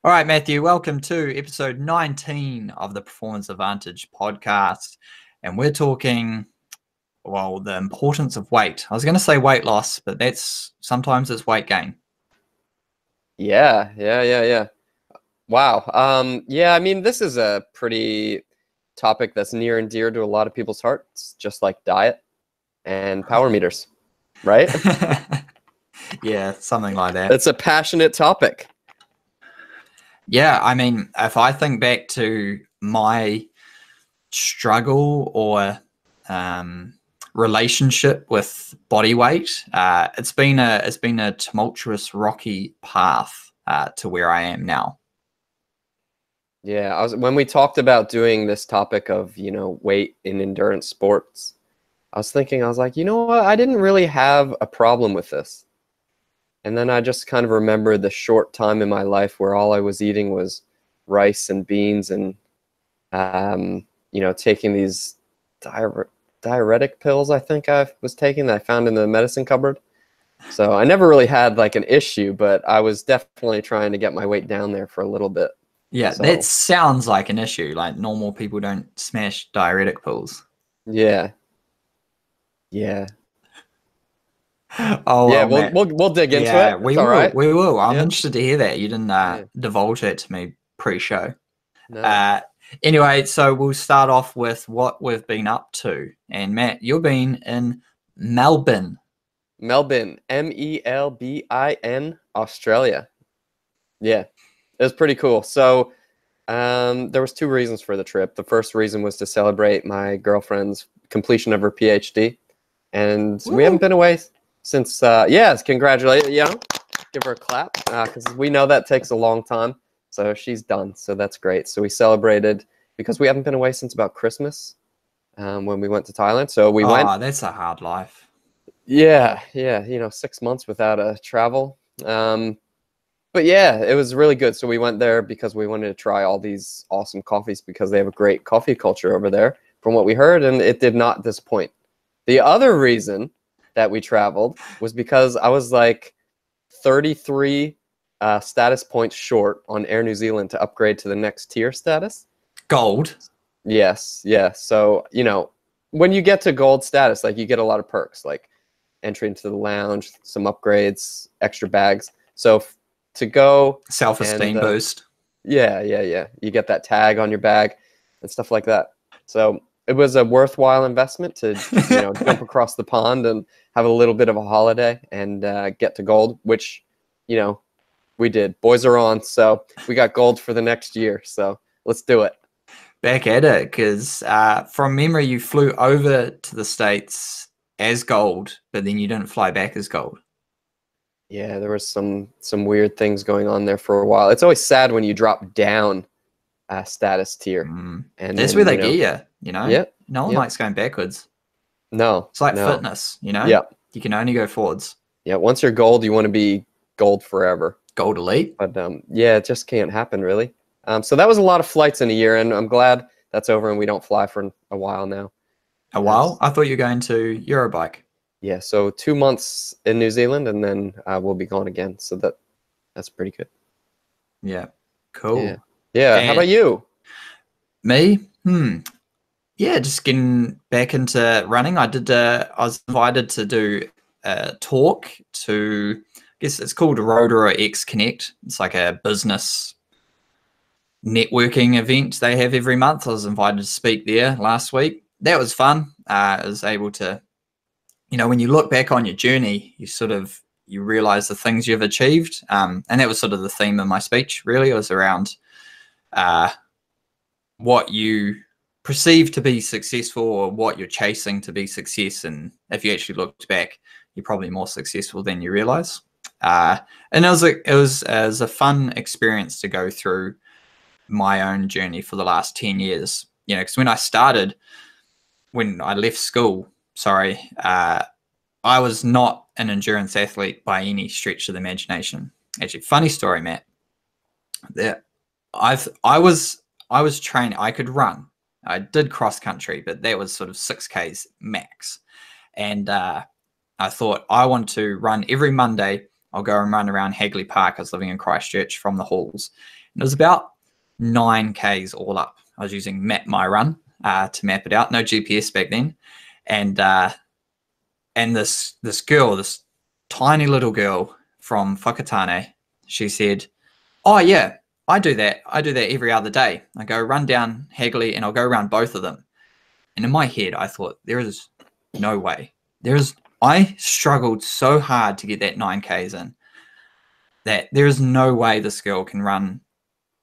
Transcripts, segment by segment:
All right, Matthew, welcome to episode 19 of the Performance Advantage podcast. And we're talking, well, the importance of weight. I was going to say weight loss, but sometimes it's weight gain. Yeah. Wow. Yeah, I mean, this is a pretty topic that's near and dear to a lot of people's hearts, just like diet and power meters, right? Yeah, something like that. It's a passionate topic. Yeah, I mean, if I think back to my struggle or relationship with body weight, it's been a tumultuous, rocky path to where I am now. Yeah, when we talked about doing this topic of, weight in endurance sports, I was like, you know what? I didn't really have a problem with this. And then I just kind of remembered the short time in my life where all I was eating was rice and beans and, taking these diuretic pills I think I was taking that I found in the medicine cupboard. So I never really had like an issue, but I was definitely trying to get my weight down there for a little bit. Yeah, So, that sounds like an issue. Like normal people don't smash diuretic pills. Yeah. Oh Yeah, well, Matt. we'll dig into Yeah, it. we It's all will. right. We will. I'm Yeah. interested to hear that. You didn't Yeah. divulge it to me pre-show. No. Anyway, so we'll start off with what we've been up to. And Matt, you've been in Melbourne. Melbourne, Melbin, Australia. Yeah, it was pretty cool. So there was two reasons for the trip. The first reason was to celebrate my girlfriend's completion of her PhD. And Woo. We haven't been away since, yes, congratulate, give her a clap, because we know that takes a long time. So she's done, so that's great. So we celebrated, because we haven't been away since about Christmas when we went to Thailand. So we went. Oh, that's a hard life. Yeah, 6 months without a travel. But yeah, it was really good. So we went there because we wanted to try all these awesome coffees because they have a great coffee culture over there, from what we heard, and it did not disappoint. The other reason that we traveled was because I was like 33 status points short on Air New Zealand to upgrade to the next tier status. Gold. Yes, yeah. So, when you get to gold status, like you get a lot of perks, like entry into the lounge, some upgrades, extra bags. So to go Self-esteem boost. Yeah. You get that tag on your bag and stuff like that. So it was a worthwhile investment to jump across the pond and have a little bit of a holiday and get to gold, which we did. Boys are on, so we got gold for the next year. So let's do it. Back at it, because from memory, you flew over to the States as gold, but then you didn't fly back as gold. Yeah, there was some weird things going on there for a while. It's always sad when you drop down a status tier. And that's where they get you, Yeah. No one likes going backwards. No. It's like fitness, Yeah. You can only go forwards. Yeah, once you're gold, you want to be gold forever. Gold elite. But yeah, it just can't happen, really. So that was a lot of flights in a year, and I'm glad that's over and we don't fly for a while now. A while? I thought you were going to Eurobike. Yeah, so 2 months in New Zealand, and then we'll be gone again. So that's pretty good. Yeah, cool. Yeah. How about you? Me? Yeah, just getting back into running. I was invited to do a talk to, I guess it's called Rotor X Connect. It's like a business networking event they have every month. I was invited to speak there last week. That was fun. I was able to, when you look back on your journey, you realize the things you've achieved. And that was sort of the theme of my speech, really. It was around what you perceive to be successful or what you're chasing to be success. And if you actually looked back, you're probably more successful than you realize. And it was a fun experience to go through my own journey for the last 10 years. Because when I left school, I was not an endurance athlete by any stretch of the imagination. Actually, funny story, Matt. I was trained. I could run. I did cross country, but that was sort of 6Ks max. And I thought I want to run every Monday. I'll go and run around Hagley Park. I was living in Christchurch from the halls. It was about 9Ks all up. I was using Map My Run to map it out. No GPS back then, and this girl, this tiny little girl from Whakatane, she said, "Oh yeah, I do that. I do that every other day. I go run down Hagley and I'll go around both of them." And in my head, I thought, there is no way. I struggled so hard to get that 9Ks in that there is no way this girl can run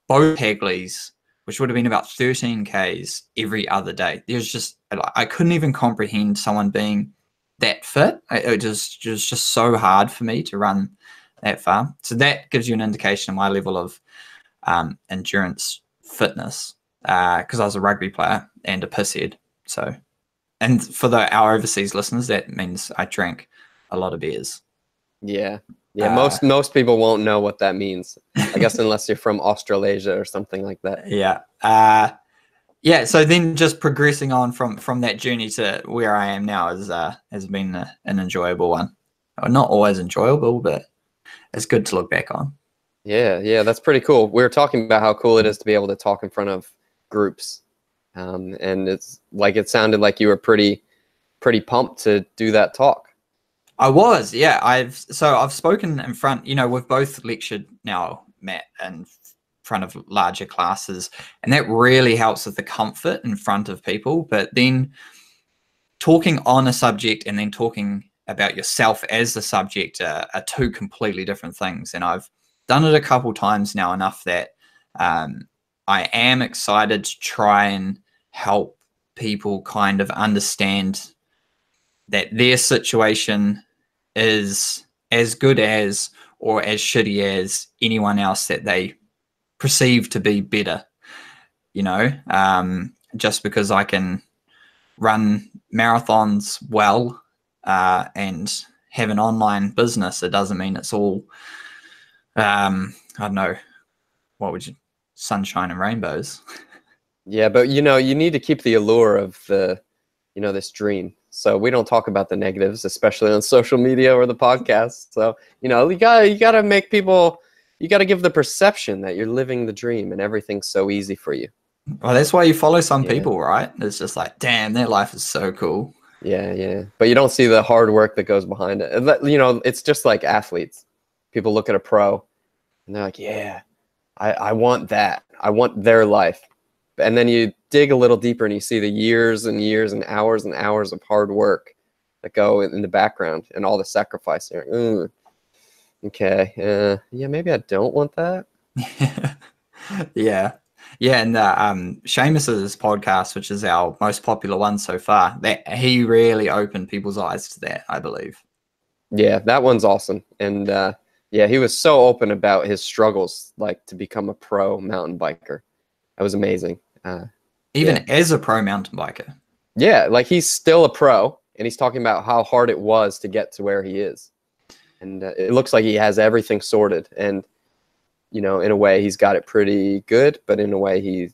both Hagleys, which would have been about 13Ks every other day. I couldn't even comprehend someone being that fit. It was just so hard for me to run that far. So that gives you an indication of my level of endurance fitness, because I was a rugby player and a pisshead. So, and for our overseas listeners, that means I drank a lot of beers. Yeah. Most people won't know what that means, I guess, unless you're from Australasia or something like that. Yeah. So then just progressing on from that journey to where I am now has been an enjoyable one. Not always enjoyable, but it's good to look back on. Yeah, that's pretty cool. We were talking about how cool it is to be able to talk in front of groups, and it's like it sounded like you were pretty pumped to do that talk. I was, yeah. I've spoken in front. We've both lectured now, Matt, in front of larger classes, and that really helps with the comfort in front of people. But then talking on a subject and then talking about yourself as the subject are two completely different things. And I've done it a couple times now, enough that I am excited to try and help people kind of understand that their situation is as good as or as shitty as anyone else that they perceive to be better. Just because I can run marathons well and have an online business, it doesn't mean it's all I don't know, sunshine and rainbows. Yeah, but you need to keep the allure of this dream. So we don't talk about the negatives, especially on social media or the podcast. So, you gotta make people, you gotta give the perception that you're living the dream and everything's so easy for you. Well, that's why you follow some people, right? It's just like, damn, their life is so cool. Yeah. But you don't see the hard work that goes behind it. It's just like athletes. People look at a pro and they're like, yeah, I want that. I want their life. And then you dig a little deeper and you see the years and years and hours of hard work that go in the background and all the sacrifice. Okay. Yeah, maybe I don't want that. Yeah. And Seamus's podcast, which is our most popular one so far, that he really opened people's eyes to that, I believe. Yeah, that one's awesome. And he was so open about his struggles, like to become a pro mountain biker. That was amazing. Even as a pro mountain biker. Yeah, like he's still a pro, and he's talking about how hard it was to get to where he is. And it looks like he has everything sorted. And, in a way, he's got it pretty good, but in a way, he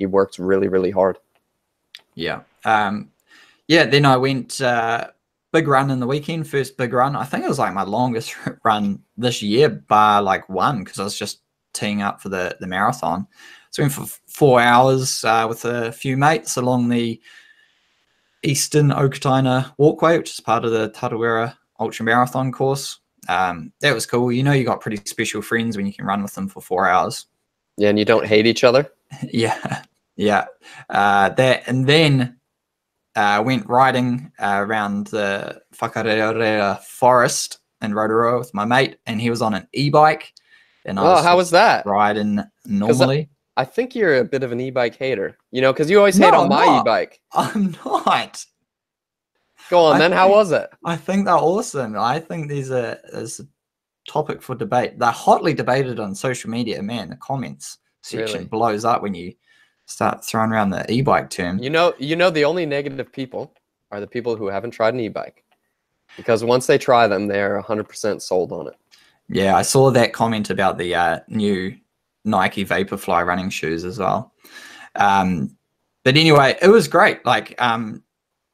works really, really hard. Yeah. Then I went big run in the weekend, first big run. I think it was like my longest run this year, bar like one, because I was just teeing up for the marathon. So I went for 4 hours with a few mates along the Eastern Okataina Walkway, which is part of the Tarawera Ultra Marathon course. That was cool. You got pretty special friends when you can run with them for 4 hours. Yeah, and you don't hate each other? Yeah. That, and then went riding around the Whakarere forest in Rotorua with my mate, and he was on an e-bike. And how was that? Riding normally. I think you're a bit of an e-bike hater, because you always hate on my e-bike. I'm not. Go on, then. How was it? I think they're awesome. I think there's a topic for debate. They're hotly debated on social media. Man, the comments section blows up when you start throwing around the e-bike term. The only negative people are the people who haven't tried an e-bike, because once they try them, they're 100% sold on it. Yeah, I saw that comment about the new Nike Vaporfly running shoes as well. But anyway, it was great. Like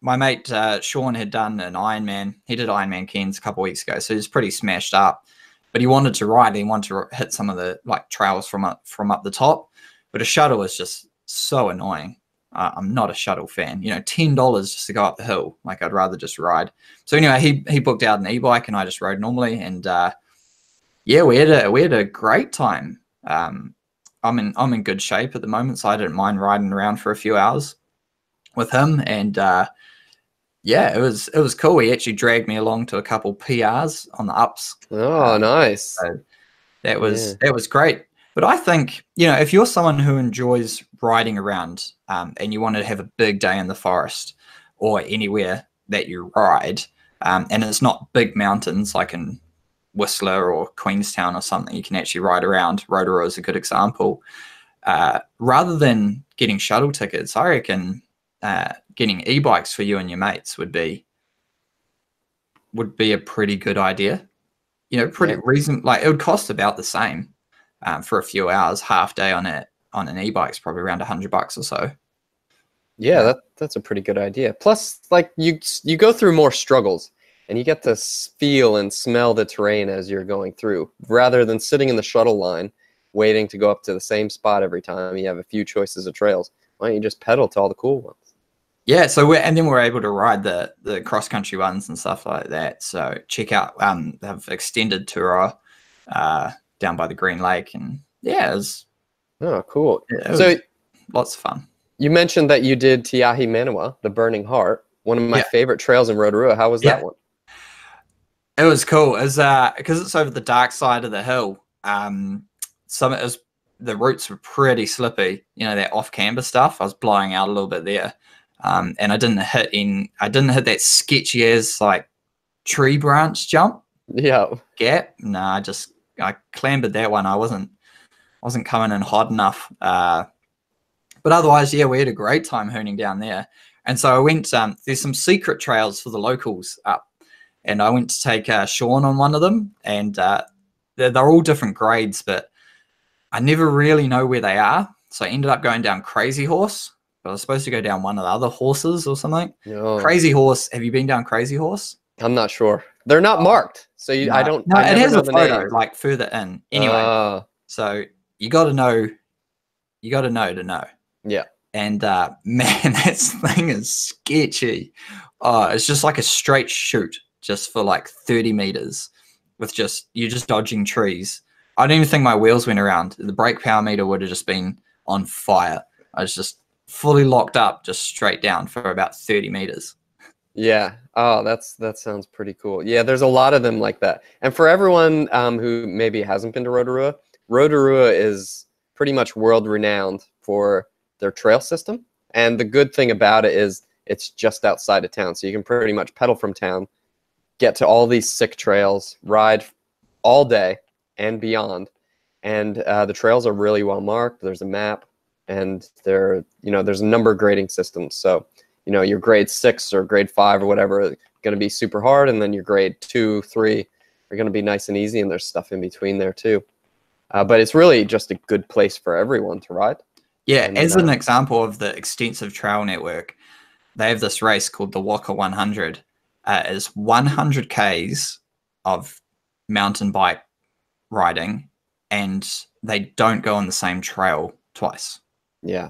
my mate Sean had done an Ironman. He did Ironman Cairns a couple of weeks ago, so he was pretty smashed up. but he wanted to ride. He wanted to hit some of the like trails from up the top. But a shuttle is just so annoying. I'm not a shuttle fan. You know, $10 just to go up the hill. Like I'd rather just ride. So anyway, he booked out an e-bike and I just rode normally. And yeah, we had a great time. I'm in good shape at the moment, so I didn't mind riding around for a few hours with him. And yeah, it was cool. He actually dragged me along to a couple PRs on the ups. Oh, nice. So that was great. But I think, you know, if you're someone who enjoys riding around and you want to have a big day in the forest or anywhere that you ride, and it's not big mountains like in Whistler or Queenstown or something, you can actually ride around. Rotorua is a good example. Rather than getting shuttle tickets, I reckon getting e-bikes for you and your mates would be a pretty good idea. You know, pretty reason, like it would cost about the same for a few hours. Half day on an e-bike's probably around $100 or so. Yeah, that's a pretty good idea. Plus, like you go through more struggles and you get to feel and smell the terrain as you're going through, rather than sitting in the shuttle line waiting to go up to the same spot every time. You have a few choices of trails. Why don't you just pedal to all the cool ones? Yeah, so we're able to ride the cross country ones and stuff like that. So check out they've extended tour down by the Green Lake, and yeah, it was cool. So lots of fun. You mentioned that you did Tiahi Manawa, the Burning Heart, one of my favorite trails in Rotorua. How was that one? It was cool. It was because it's over the dark side of the hill. The routes were pretty slippy. You know, that off-camber stuff. I was blowing out a little bit there, and I didn't hit that sketchy as like tree branch jump. Yeah. Gap. No, I clambered that one. I wasn't coming in hot enough. But otherwise, yeah, we had a great time hooning down there. And so I went. There's some secret trails for the locals up. And I went to take Sean on one of them, and they're all different grades, but I never really know where they are. So I ended up going down Crazy Horse, but I was supposed to go down one of the other horses or something. Oh. Crazy Horse. Have you been down Crazy Horse? I'm not sure. They're not marked, so I don't. No, it has a photo like further in. Anyway, so you got to know. You got to know. Yeah. And man, that thing is sketchy. It's just like a straight shoot. Just for like 30 meters with you're just dodging trees. I don't even think my wheels went around. The brake power meter would have just been on fire. I was just fully locked up, just straight down for about 30 meters. Yeah. Oh, that sounds pretty cool. Yeah, there's a lot of them like that. And for everyone who maybe hasn't been to Rotorua, Rotorua is pretty much world renowned for their trail system. And the good thing about it is it's just outside of town. So you can pretty much pedal from town, get to all these sick trails, ride all day and beyond. And the trails are really well marked. There's a map, and there's a number of grading systems. So, your grade 6 or grade 5 or whatever are going to be super hard, and then your grade 2, 3 are going to be nice and easy, and there's stuff in between there too. But it's really just a good place for everyone to ride. Yeah, and, as an example of the extensive trail network, they have this race called the Waka 100. Is 100 Ks of mountain bike riding, and they don't go on the same trail twice. Yeah.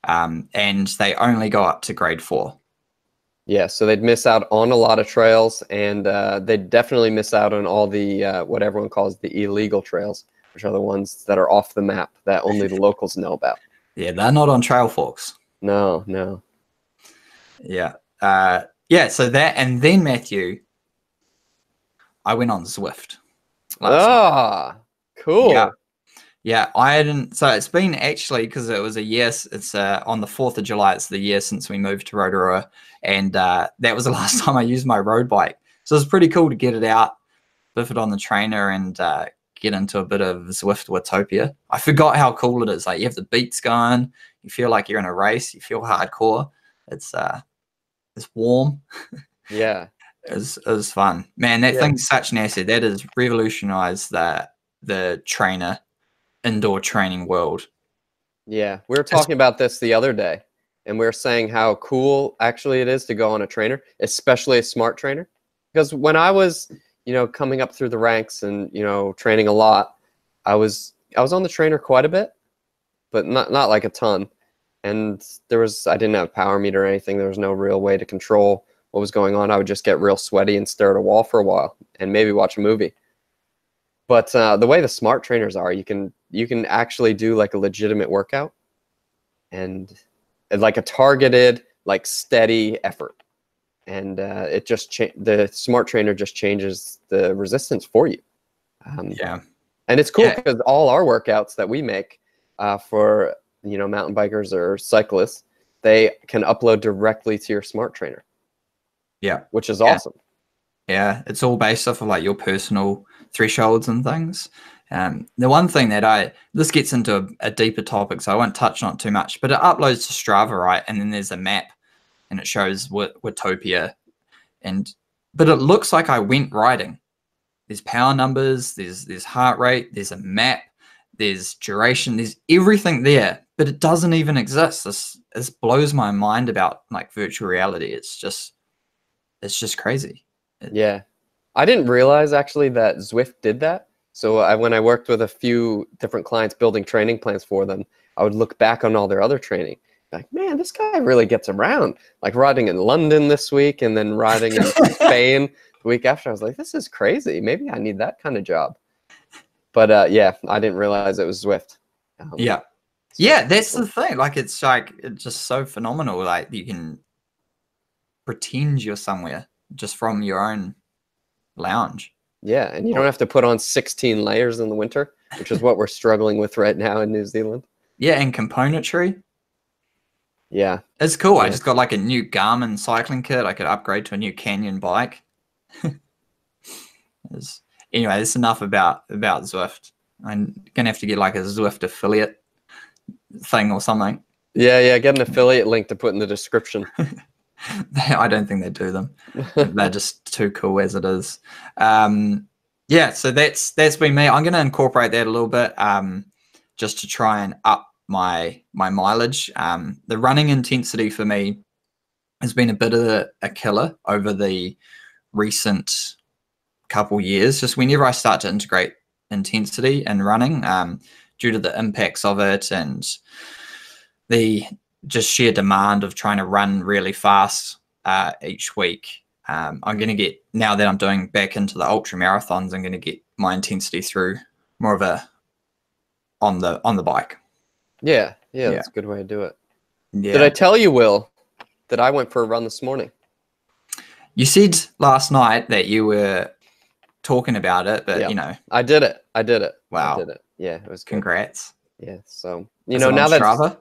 And they only go up to grade 4. Yeah, so they'd miss out on a lot of trails, and they'd definitely miss out on all the what everyone calls the illegal trails, which are the ones that are off the map that only the locals know about. Yeah, they're not on trail forks. No. Yeah. Yeah, so that, and then Matthew, I went on Zwift. Cool. Yeah, I hadn't, so it's been actually, because it was a year, it's on the 4th of July, it's the year since we moved to Rotorua, and that was the last time I used my road bike. So it was pretty cool to get it out, biff it on the trainer, and get into a bit of Zwift Watopia. I forgot how cool it is. Like, you have the beats going, you feel like you're in a race, you feel hardcore. It's warm. Yeah. It was fun. Man, that thing's such an asset. That has revolutionized the trainer indoor training world. Yeah. We were talking about this the other day, and we were saying how cool actually it is to go on a trainer, especially a smart trainer. Because when I was, coming up through the ranks and, training a lot, I was on the trainer quite a bit, but not like a ton. And I didn't have a power meter or anything. There was no real way to control what was going on. I would just get real sweaty and stare at a wall for a while and maybe watch a movie. But the way the smart trainers are, you can actually do like a legitimate workout and like a targeted, like steady effort. And the smart trainer just changes the resistance for you. Yeah. And it's cool because all our workouts that we make for mountain bikers or cyclists, they can upload directly to your smart trainer. Yeah. Which is awesome. Yeah, it's all based off of like your personal thresholds and things. The one thing that this gets into a deeper topic, so I won't touch on it too much, but it uploads to Strava, right? And then there's a map and it shows Watopia. But it looks like I went riding. There's power numbers, there's heart rate, there's a map, there's duration, there's everything there, but it doesn't even exist. This blows my mind about like virtual reality. It's just crazy. Yeah. I didn't realize actually that Zwift did that. So when I worked with a few different clients building training plans for them, I would look back on all their other training. Like, man, this guy really gets around. Like riding in London this week and then riding in Spain the week after. I was like, this is crazy. Maybe I need that kind of job. But yeah, I didn't realize it was Zwift. Yeah. Yeah, that's the thing. Like it's just so phenomenal. Like you can pretend you're somewhere just from your own lounge. Yeah, and you don't have to put on 16 layers in the winter, which is what we're struggling with right now in New Zealand. Yeah, and componentry. Yeah. It's cool. Yeah. I just got like a new Garmin cycling kit. I could upgrade to a new Canyon bike. Anyway, that's enough about Zwift. I'm going to have to get like a Zwift affiliate thing or something. Yeah, get an affiliate link to put in the description. I don't think they do them. They're just too cool as it is. Yeah, so that's been me. I'm going to incorporate that a little bit just to try and up my mileage. The running intensity for me has been a bit of a killer over the recent couple years. Just whenever I start to integrate intensity in running, due to the impacts of it and the just sheer demand of trying to run really fast each week. I'm going to get, now that I'm doing back into the ultra marathons, I'm going to get my intensity through more of a on the bike. Yeah, that's a good way to do it. Yeah. Did I tell you, Will, that I went for a run this morning? You said last night that you were talking about it, but I did it. Wow. I did it. Yeah, it was good. Congrats. Yeah, so now that Strava?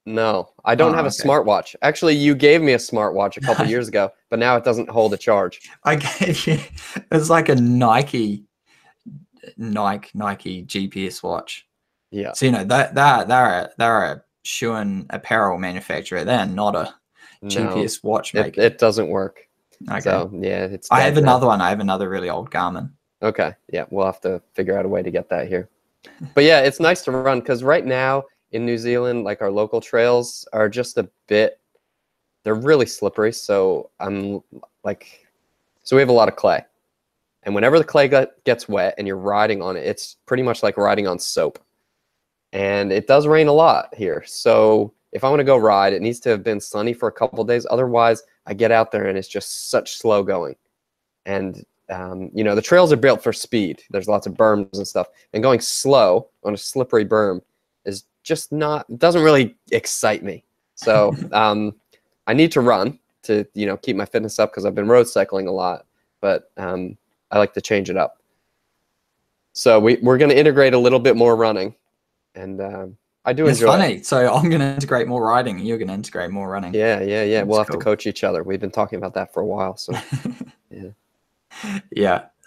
No, I don't have a smartwatch. Actually, you gave me a smartwatch a couple years ago, but now it doesn't hold a charge. I gave you, it's like a Nike GPS watch. Yeah. So they're a shoe-in apparel manufacturer. They're not a GPS watch maker. It doesn't work. Okay. So yeah, it's. I have another one. I have another really old Garmin. Okay. Yeah, we'll have to figure out a way to get that here. But yeah, it's nice to run because right now in New Zealand, like our local trails are just a bit, they're really slippery. So we have a lot of clay. And whenever the clay gets wet and you're riding on it, it's pretty much like riding on soap. And it does rain a lot here. So if I want to go ride, it needs to have been sunny for a couple of days. Otherwise, I get out there and it's just such slow going. And, the trails are built for speed. There's lots of berms and stuff. And going slow on a slippery berm is just it doesn't really excite me. So I need to run to, keep my fitness up because I've been road cycling a lot. But I like to change it up. So we're going to integrate a little bit more running. And I do enjoy it. It's funny. So I'm going to integrate more riding and you're going to integrate more running. Yeah. We'll have to coach each other. We've been talking about that for a while. So yeah.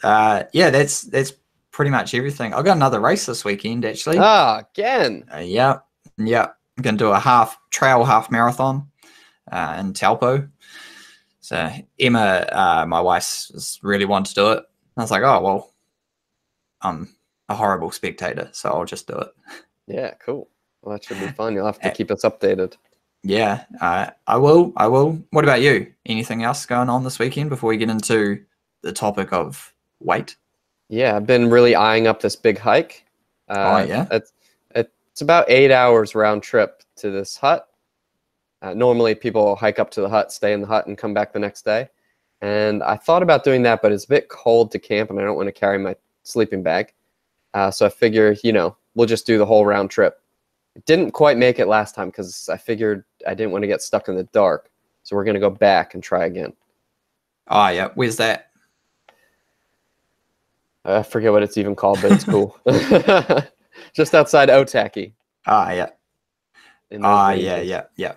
That's pretty much everything. I've got another race this weekend, actually. Again? Yeah. I'm going to do a half marathon in Taupo. So Emma, my wife, really wanted to do it. I was like, oh, well, I'm a horrible spectator, so I'll just do it. Yeah, cool. Well, that should be fun. You'll have to keep us updated. Yeah, I will. What about you? Anything else going on this weekend before we get into the topic of weight? Yeah, I've been really eyeing up this big hike. Oh yeah. It's about 8 hours round trip to this hut. Normally, people hike up to the hut, stay in the hut, and come back the next day. And I thought about doing that, but it's a bit cold to camp, and I don't want to carry my sleeping bag. So I figure, we'll just do the whole round trip. It didn't quite make it last time because I figured I didn't want to get stuck in the dark. So we're going to go back and try again. Oh yeah. Where's that? I forget what it's even called, but it's cool. Just outside Otaki. Ah yeah. In those Ah ranges. yeah.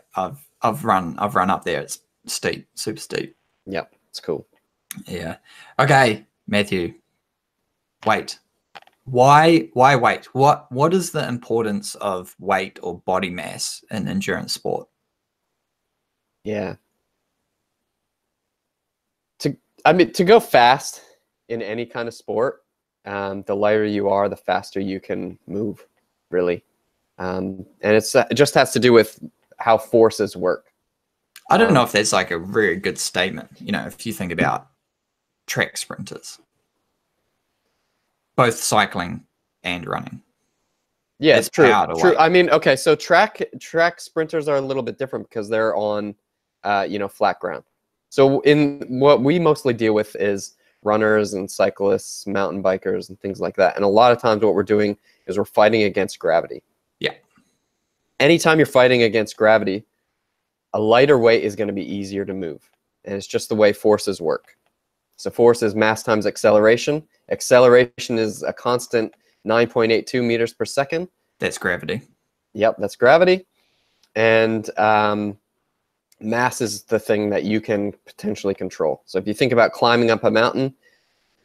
I've run up there. It's steep, super steep. Yep, it's cool. Yeah. Okay, Matthew. Weight. Why weight? What is the importance of weight or body mass in endurance sport? Yeah. To go fast in any kind of sport, the lighter you are, the faster you can move, really. And it just has to do with how forces work. I don't know if that's like a very good statement. If you think about track sprinters, both cycling and running. Yeah, it's true. True. I mean, okay, so track sprinters are a little bit different because they're on, flat ground. So in what we mostly deal with is runners and cyclists, mountain bikers, and things like that. And a lot of times what we're doing is we're fighting against gravity. Yeah. Anytime you're fighting against gravity, a lighter weight is going to be easier to move. And it's just the way forces work. So force is mass times acceleration. Acceleration is a constant 9.82 meters per second. That's gravity. Yep, that's gravity. And mass is the thing that you can potentially control. So if you think about climbing up a mountain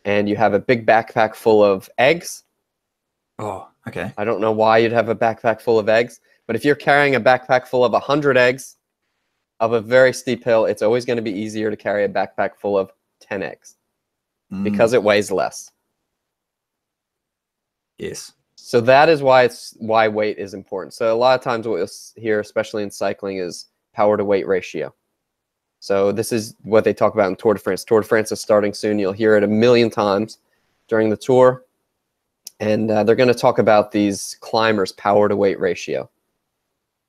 and you have a big backpack full of eggs. Oh, okay. I don't know why you'd have a backpack full of eggs, but if you're carrying a backpack full of 100 eggs of a very steep hill, it's always going to be easier to carry a backpack full of 10 eggs because it weighs less. Yes. So that is why weight is important. So a lot of times what you'll hear, especially in cycling, is power to weight ratio. So this is what they talk about in Tour de France. Tour de France is starting soon. You'll hear it a million times during the tour. And they're going to talk about these climbers' power to weight ratio.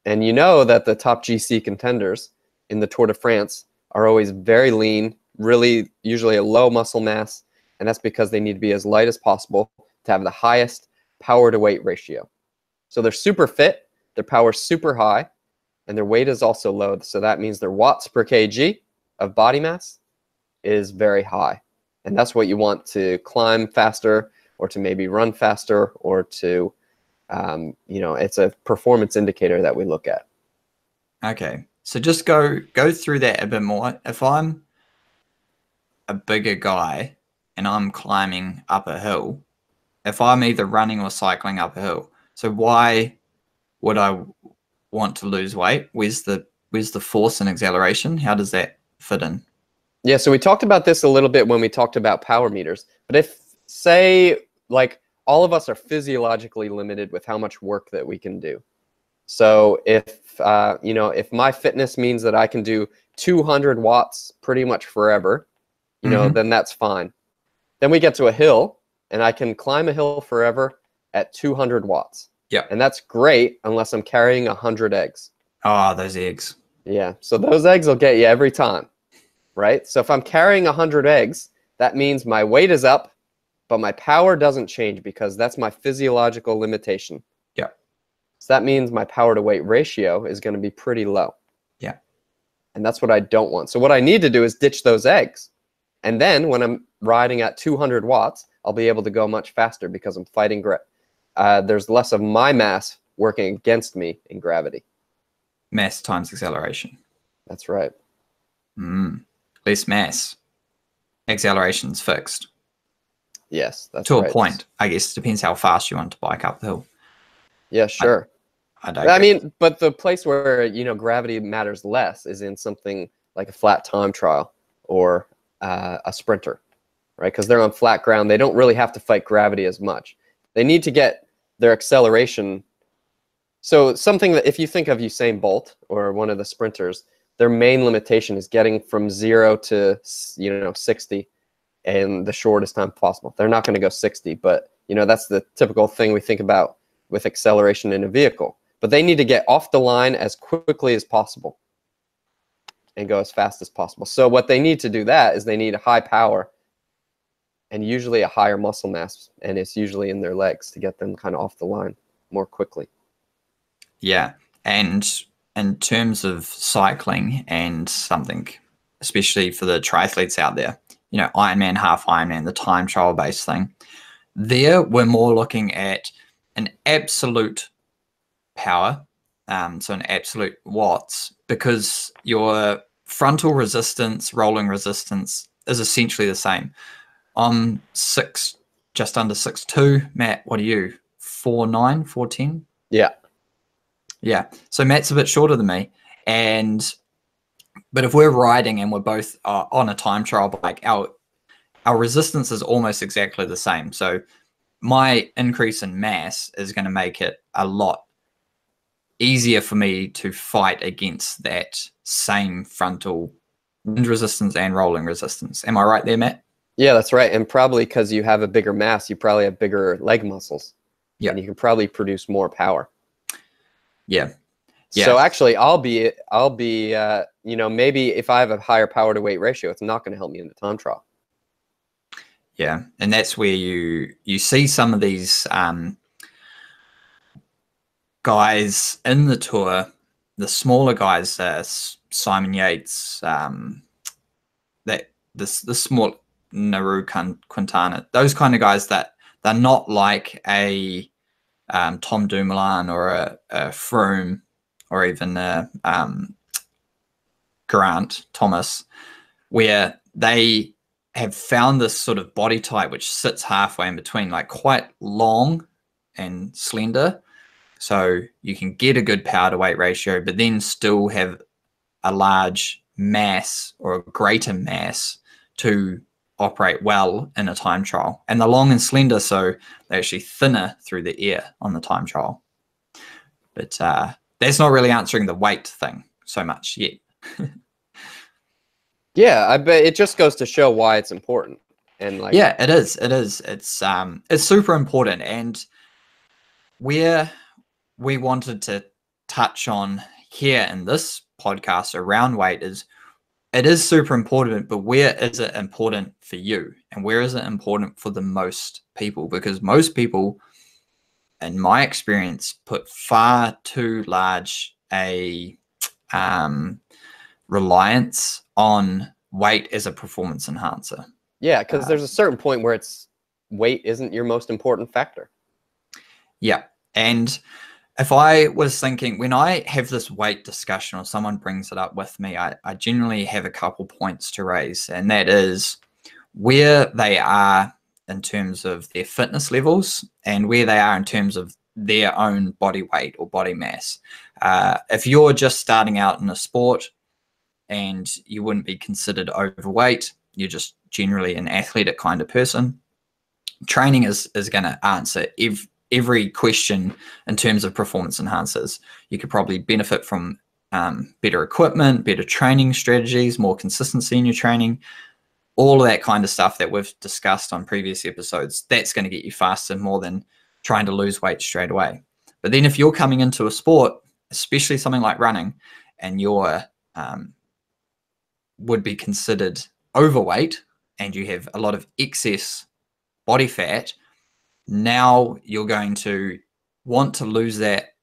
And you know that the top GC contenders in the Tour de France are always very lean, really usually a low muscle mass. And that's because they need to be as light as possible to have the highest power to weight ratio. So they're super fit, their power's super high, and their weight is also low. So that means their watts per kg of body mass is very high. And that's what you want to climb faster or to maybe run faster or to, it's a performance indicator that we look at. Okay. So just go through that a bit more. If I'm a bigger guy and I'm climbing up a hill, if I'm either running or cycling up a hill, so why would I want to lose weight? Where's the force and acceleration? How does that fit in? Yeah, so we talked about this a little bit when we talked about power meters. But if, say, like all of us are physiologically limited with how much work that we can do. So if my fitness means that I can do 200 watts pretty much forever, then that's fine. Then we get to a hill, and I can climb a hill forever at 200 watts. Yeah. And that's great unless I'm carrying 100 eggs. Oh, those eggs. Yeah. So those eggs will get you every time, right? So if I'm carrying 100 eggs, that means my weight is up, but my power doesn't change because that's my physiological limitation. Yeah. So that means my power to weight ratio is going to be pretty low. Yeah. And that's what I don't want. So what I need to do is ditch those eggs. And then when I'm riding at 200 watts, I'll be able to go much faster because I'm fighting there's less of my mass working against me in gravity. Mass times acceleration. That's right. Less mass. Acceleration's fixed. Yes, that's to right. a point. I guess depends how fast you want to bike up the hill. Yeah, sure. I mean, but the place where gravity matters less is in something like a flat time trial or a sprinter, right? Because they're on flat ground. They don't really have to fight gravity as much. They need to get their acceleration. So something that if you think of Usain Bolt or one of the sprinters, their main limitation is getting from 0 to 60 in the shortest time possible. They're not going to go 60, but that's the typical thing we think about with acceleration in a vehicle. But they need to get off the line as quickly as possible and go as fast as possible. So what they need to do that is they need a high power and usually a higher muscle mass, and it's usually in their legs to get them kind of off the line more quickly. Yeah, and in terms of cycling and something, especially for the triathletes out there, Ironman, half Ironman, the time trial based thing, there we're more looking at an absolute power, so an absolute watts, because your frontal resistance, rolling resistance is essentially the same. I'm just under 6'2". Matt, what are you? 4'9", 4'10"? Yeah. So Matt's a bit shorter than me, but if we're riding and we're both on a time trial bike, our resistance is almost exactly the same. So my increase in mass is going to make it a lot easier for me to fight against that same frontal wind resistance and rolling resistance. Am I right there, Matt? Yeah, that's right. And probably because you have a bigger mass, you probably have bigger leg muscles. Yeah. And you can probably produce more power. Yeah. So actually, I'll be, maybe if I have a higher power to weight ratio, it's not going to help me in the time trial. Yeah, and that's where you see some of these guys in the tour, the smaller guys, Simon Yates, that the small Naru Quintana, those kind of guys that they're not like a Tom Dumoulin or a Froome or even a Grant Thomas, where they have found this sort of body type which sits halfway in between, like quite long and slender. So you can get a good power to weight ratio, but then still have a large mass or a greater mass to operate well in a time trial. And the long and slender, so they're actually thinner through the air on the time trial. But that's not really answering the weight thing so much yet. Yeah, I bet it just goes to show why it's important. And yeah, it is. It's super important. And where we wanted to touch on here in this podcast around weight is it is super important, but where is it important for you? And where is it important for the most people? Because most people, in my experience, put far too large a reliance on weight as a performance enhancer. Yeah, because there's a certain point where weight isn't your most important factor. Yeah. And if I was thinking, when I have this weight discussion or someone brings it up with me, I generally have a couple points to raise, and that is where they are in terms of their fitness levels and where they are in terms of their own body weight or body mass. If you're just starting out in a sport and you wouldn't be considered overweight, you're just generally an athletic kind of person, training is going to answer every question in terms of performance enhancers. You could probably benefit from better equipment, better training strategies, more consistency in your training, all of that kind of stuff that we've discussed on previous episodes. That's going to get you faster more than trying to lose weight straight away. But then if you're coming into a sport, especially something like running, and you're would be considered overweight and you have a lot of excess body fat, now you're going to want to lose that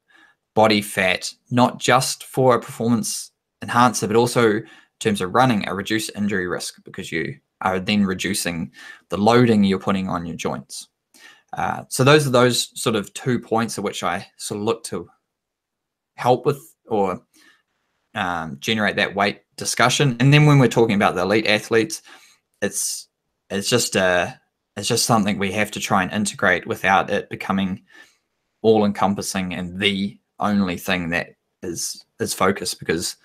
body fat, not just for a performance enhancer, but also in terms of running, a reduced injury risk, because you are then reducing the loading you're putting on your joints. So those are those sort of 2 points at which I sort of look to help with or generate that weight discussion. And then when we're talking about the elite athletes, it's just something we have to try and integrate without it becoming all encompassing and the only thing that is focused, because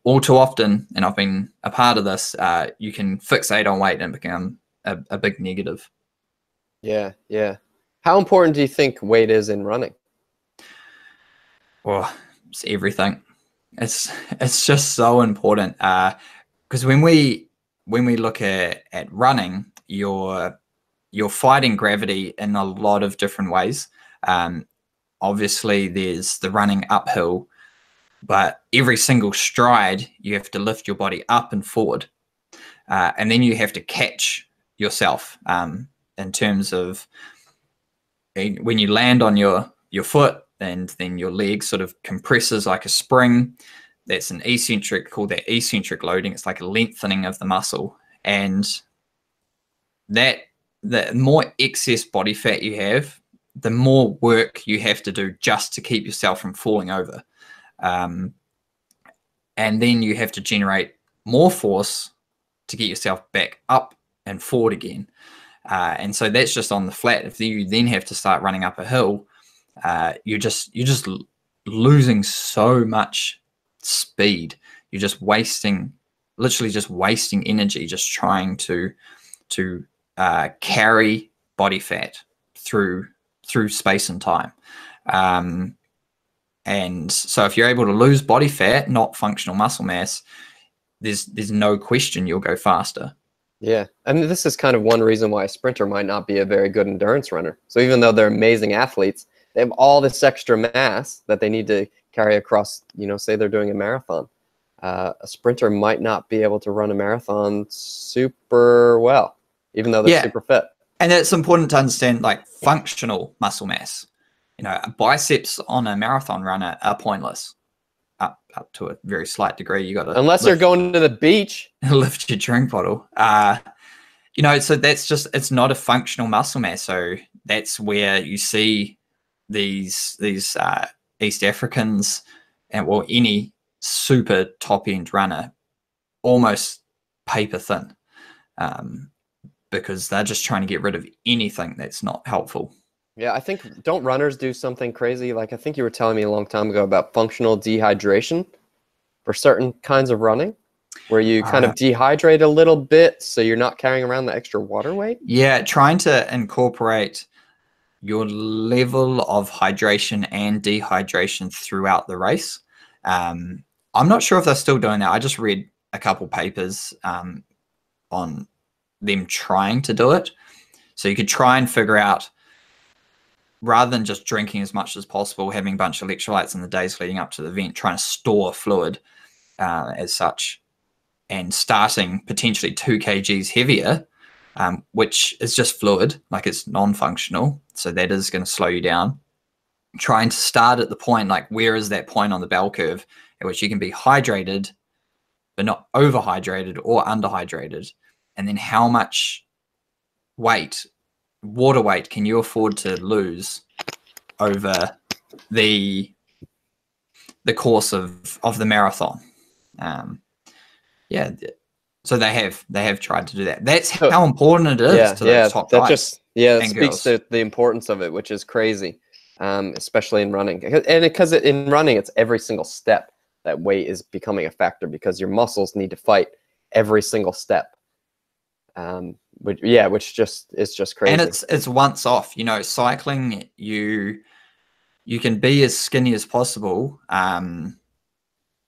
all too often, and I've been a part of this, you can fixate on weight and become a big negative. Yeah. How important do you think weight is in running? Well, it's everything. It's just so important, because when we when we look at running, you're fighting gravity in a lot of different ways. Obviously, there's the running uphill, but every single stride, you have to lift your body up and forward. And then you have to catch yourself in terms of when you land on your foot, and then your leg sort of compresses like a spring. That's an eccentric, called that eccentric loading. It's like a lengthening of the muscle. And that the more excess body fat you have, the more work you have to do just to keep yourself from falling over. And then you have to generate more force to get yourself back up and forward again. And so that's just on the flat. If you then have to start running up a hill, you're just losing so much speed. You're just literally just wasting energy, just trying to carry body fat through space and time. And so if you're able to lose body fat, not functional muscle mass, there's no question you'll go faster. Yeah, I mean, this is kind of one reason why a sprinter might not be a very good endurance runner. So even though they're amazing athletes, they have all this extra mass that they need to carry across, say they're doing a marathon. A sprinter might not be able to run a marathon super well, even though they're super fit. And it's important to understand, like, functional muscle mass. Biceps on a marathon runner are pointless. Up to a very slight degree. You got to, unless you're going to the beach, lift your drink bottle. So that's just, it's not a functional muscle mass. So that's where you see these East Africans and any super top end runner almost paper thin, because they're just trying to get rid of anything that's not helpful. Yeah, I think, don't runners do something crazy? Like, I think you were telling me a long time ago about functional dehydration for certain kinds of running, where you kind of dehydrate a little bit so you're not carrying around the extra water weight. Yeah, trying to incorporate your level of hydration and dehydration throughout the race. I'm not sure if they're still doing that. I just read a couple papers on them trying to do it. So you could try and figure out, rather than just drinking as much as possible, having a bunch of electrolytes in the days leading up to the event, trying to store fluid as such, and starting potentially 2 kgs heavier, which is just fluid, like it's non-functional. So that is going to slow you down. Trying to start at the point, like, where is that point on the bell curve at which you can be hydrated, but not overhydrated or underhydrated? And then how much water weight can you afford to lose over the course of the marathon? So they have tried to do that. That's how important it is to those top guys. It speaks to the importance of it, which is crazy, especially in running. And because in running, it's every single step that weight is becoming a factor, because your muscles need to fight every single step. Which just is just crazy. And it's once off. Cycling, you can be as skinny as possible, and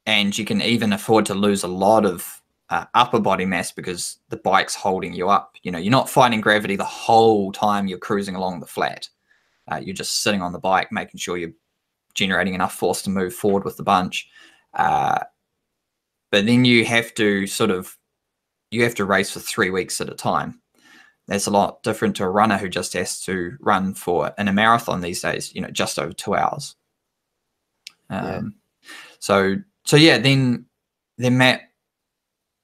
you can even afford to lose a lot of upper body mass because the bike's holding you up. You're not fighting gravity the whole time you're cruising along the flat. You're just sitting on the bike, making sure you're generating enough force to move forward with the bunch. But then you have to race for 3 weeks at a time. That's a lot different to a runner who just has to run in a marathon these days, just over 2 hours. So then Matt,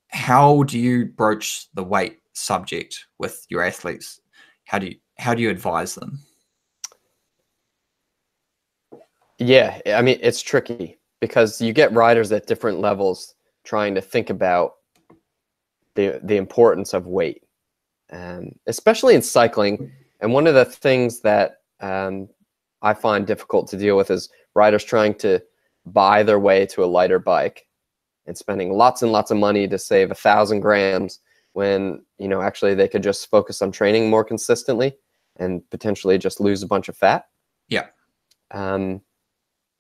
how do you broach the weight subject with your athletes? How do you advise them? Yeah, I mean, it's tricky because you get riders at different levels trying to think about the importance of weight, especially in cycling. And one of the things that I find difficult to deal with is riders trying to buy their way to a lighter bike and spending lots and lots of money to save 1,000 grams when, actually they could just focus on training more consistently and potentially just lose a bunch of fat. Yeah.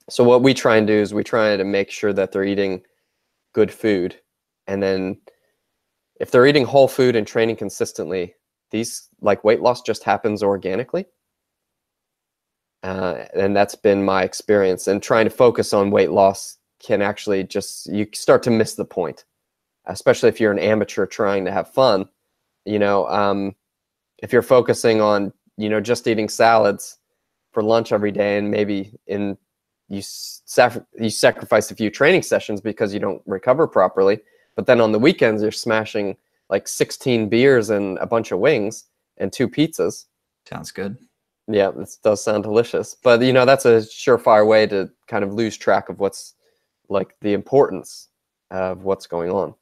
So what we try and do is we try to make sure that they're eating good food. And then if they're eating whole food and training consistently, these like weight loss just happens organically. And that's been my experience. And trying to focus on weight loss can actually you start to miss the point, especially if you're an amateur trying to have fun. You know, if you're focusing on, you know, just eating salads for lunch every day, and maybe you sacrifice a few training sessions because you don't recover properly, but then on the weekends you're smashing like 16 beers and a bunch of wings and 2 pizzas. Sounds good. Yeah, this does sound delicious. But, you know, that's a surefire way to kind of lose track of what's like the importance of what's going on.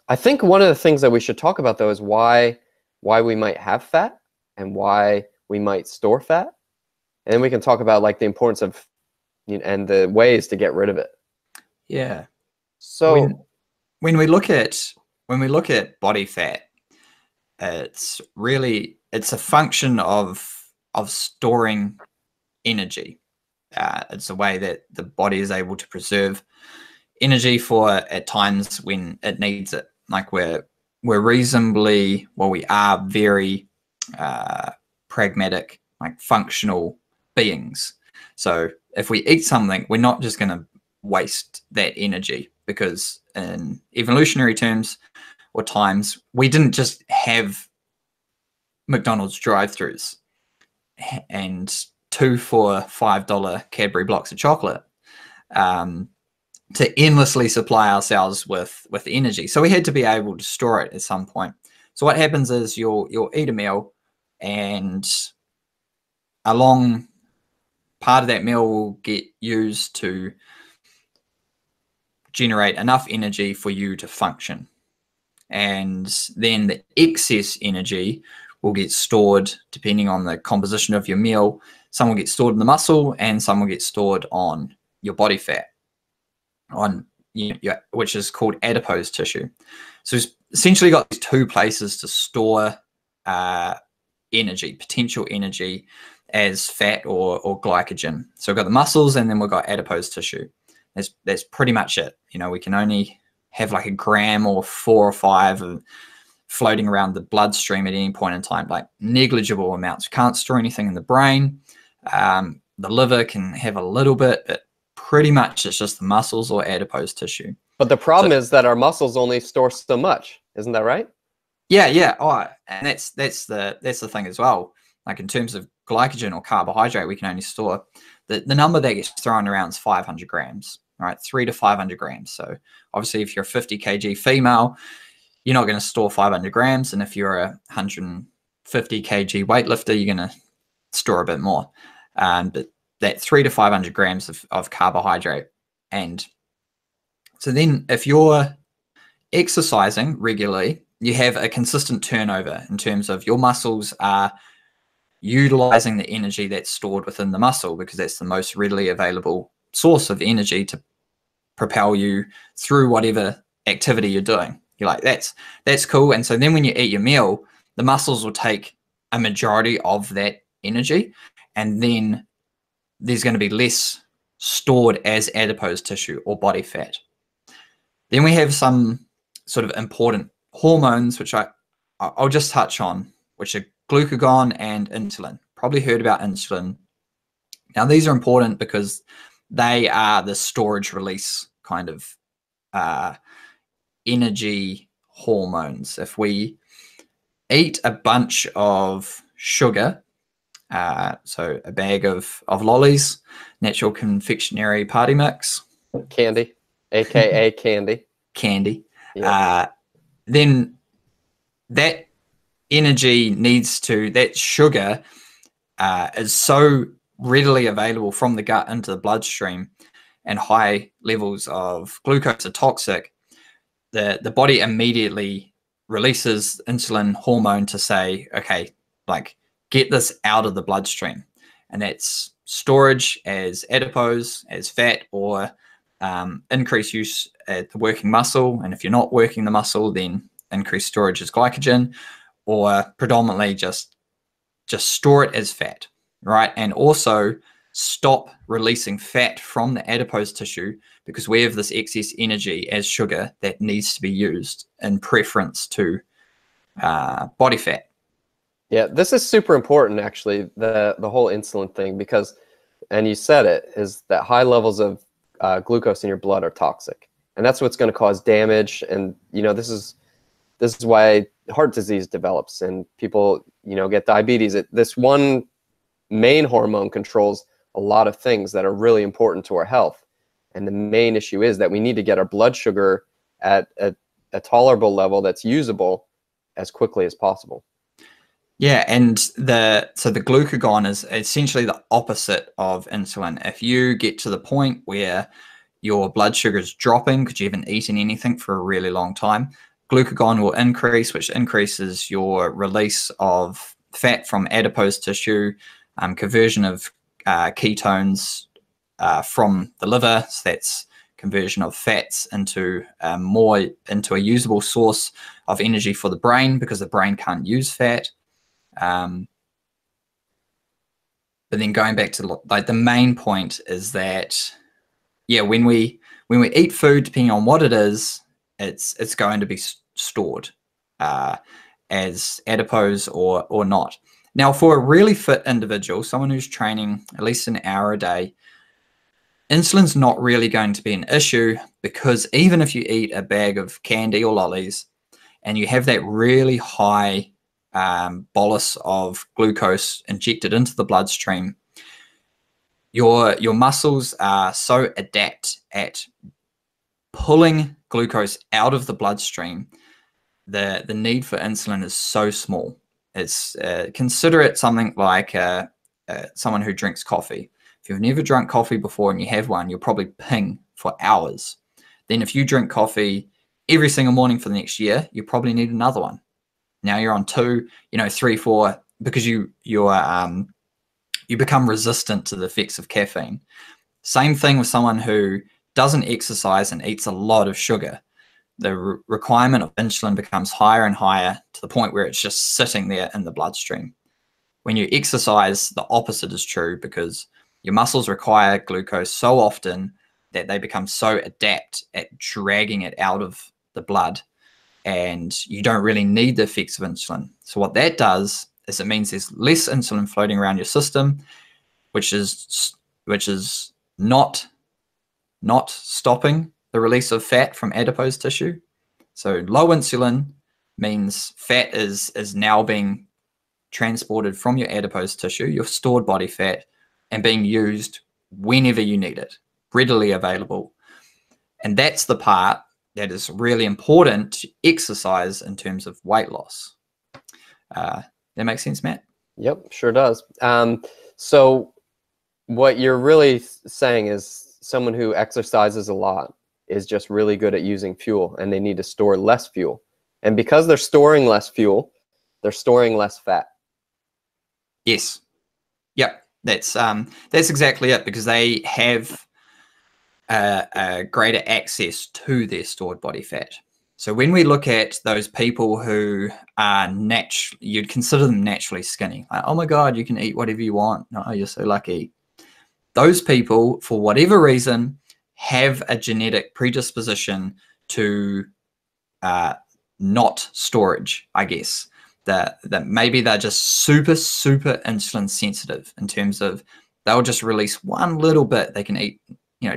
I think one of the things that we should talk about, though, is why we might have fat and why we might store fat. And then we can talk about like the importance of, you know, and the ways to get rid of it. Yeah. So when we look at body fat, it's a function of storing energy. It's a way that the body is able to preserve energy for at times when it needs it. Like we are very pragmatic, like functional beings. So if we eat something, we're not just going to waste that energy, because in evolutionary terms or times, we didn't just have McDonald's drive-thrus and 2 for $5 Cadbury blocks of chocolate to endlessly supply ourselves with energy. So we had to be able to store it at some point. So what happens is you'll eat a meal, and a long part of that meal will get used to generate enough energy for you to function. And then the excess energy will get stored depending on the composition of your meal. Some will get stored in the muscle, and some will get stored on your body fat, which is called adipose tissue. So it's essentially got these 2 places to store energy, potential energy, as fat or glycogen. So we've got the muscles, and then we've got adipose tissue. That's pretty much it. You know, we can only have like a gram or 4 or 5 of floating around the bloodstream at any point in time, like negligible amounts. We can't store anything in the brain. The liver can have a little bit, but pretty much it's just the muscles or adipose tissue. But the problem is that our muscles only store so much. Isn't that right? Yeah. Oh, and that's the thing as well. Like in terms of glycogen or carbohydrate, we can only store the number that gets thrown around is 500 grams, right? 300 to 500 grams. So obviously, if you're a 50 kg female, you're not going to store 500 grams, and if you're a 150 kg weightlifter, you're going to store a bit more. But that 300 to 500 grams of carbohydrate. And so then if you're exercising regularly, you have a consistent turnover in terms of your muscles are utilizing the energy that's stored within the muscle, because that's the most readily available source of energy to propel you through whatever activity you're doing. You're like, that's cool. And so then when you eat your meal, the muscles will take a majority of that energy, and then there's going to be less stored as adipose tissue or body fat. Then we have some sort of important hormones, which I'll just touch on, which are glucagon and insulin. Probably heard about insulin. Now, these are important because they are the storage release kind of energy hormones. If we eat a bunch of sugar, so a bag of lollies, natural confectionery party mix, candy, aka candy, yeah. Then that energy that sugar is so readily available from the gut into the bloodstream, and high levels of glucose are toxic. The body immediately releases insulin hormone to say, okay, like, get this out of the bloodstream. And that's storage as adipose, as fat, or increased use at the working muscle. And if you're not working the muscle, then increased storage as glycogen, or predominantly just store it as fat, right? And also stop releasing fat from the adipose tissue because we have this excess energy as sugar that needs to be used in preference to body fat. Yeah, this is super important, actually, the whole insulin thing, because, and you said it, is that high levels of glucose in your blood are toxic, and that's what's going to cause damage. And this is why heart disease develops and people get diabetes. This one main hormone controls a lot of things that are really important to our health, and the main issue is that we need to get our blood sugar at a tolerable level that's usable as quickly as possible. Yeah, and the glucagon is essentially the opposite of insulin. If you get to the point where your blood sugar is dropping because you haven't eaten anything for a really long time, glucagon will increase, which increases your release of fat from adipose tissue, conversion of ketones from the liver. So that's conversion of fats into a usable source of energy for the brain, because the brain can't use fat. But then going back to the main point is that, yeah, when we eat food, depending on what it is, it's going to be stored as adipose or not. Now, for a really fit individual, someone who's training at least an hour a day, insulin's not really going to be an issue, because even if you eat a bag of candy or lollies and you have that really high bolus of glucose injected into the bloodstream, your muscles are so adept at pulling glucose out of the bloodstream, the need for insulin is so small. It's consider it something like someone who drinks coffee. If you've never drunk coffee before and you have one, you'll probably ping for hours. Then if you drink coffee every single morning for the next year, you probably need another one. Now you're on 2, 3, 4, because you become resistant to the effects of caffeine. Same thing with someone who doesn't exercise and eats a lot of sugar. The requirement of insulin becomes higher and higher, to the point where it's just sitting there in the bloodstream. When you exercise, the opposite is true, because your muscles require glucose so often that they become so adept at dragging it out of the blood, and you don't really need the effects of insulin. So what that does is it means there's less insulin floating around your system, which is not stopping the release of fat from adipose tissue. So low insulin means fat is now being transported from your adipose tissue, your stored body fat, and being used whenever you need it, readily available. And that's the part that is really important to exercise in terms of weight loss. That makes sense, Matt? Yep, sure does. So what you're really saying is someone who exercises a lot is just really good at using fuel, and they need to store less fuel. And because they're storing less fuel, they're storing less fat. Yes. Yep. That's exactly it, because they have a greater access to their stored body fat. So when we look at those people who are you'd consider them naturally skinny, like, oh my God, you can eat whatever you want. Oh, you're so lucky. Those people, for whatever reason, have a genetic predisposition to not storage, I guess. That maybe they're just super insulin sensitive, in terms of they'll just release one little bit. They can eat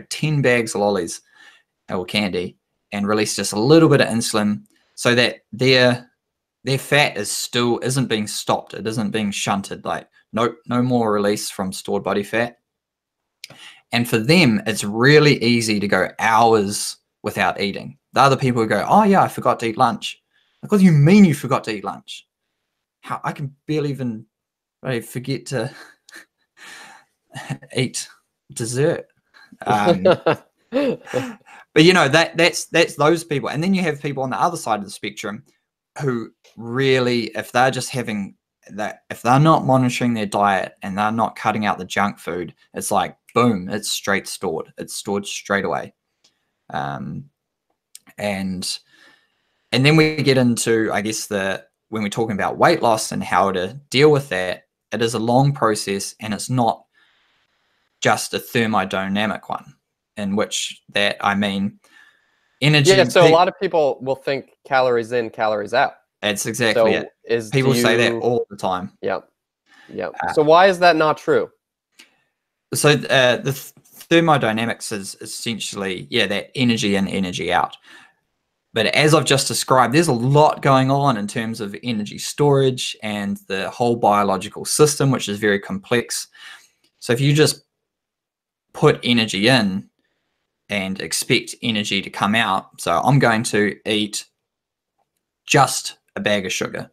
10 bags of lollies or candy and release just a little bit of insulin, so that their fat isn't being stopped. It isn't being shunted. Like, nope, no more release from stored body fat. And for them, it's really easy to go hours without eating. The other people who go, oh yeah, I forgot to eat lunch. Like, what do you mean you forgot to eat lunch? How I can barely even forget to eat dessert. But that's those people. And then you have people on the other side of the spectrum who really, if they're just having that, if they're not monitoring their diet and they're not cutting out the junk food, it's like, boom, it's straight stored. It's stored straight away. And then we get into, I guess, when we're talking about weight loss and how to deal with that, it is a long process, and it's not just a thermodynamic one, in which that I mean energy. Yeah, so a lot of people will think calories in, calories out. It's exactly it. So is do People say that you all the time. yeah, yeah. Uh, So why is that not true? so the thermodynamics is essentially, yeah, that energy in, energy out. But as I've just described, there's a lot going on in terms of energy storage and the whole biological system, which is very complex. So if you just put energy in and expect energy to come out, so I'm going to eat just a bag of sugar.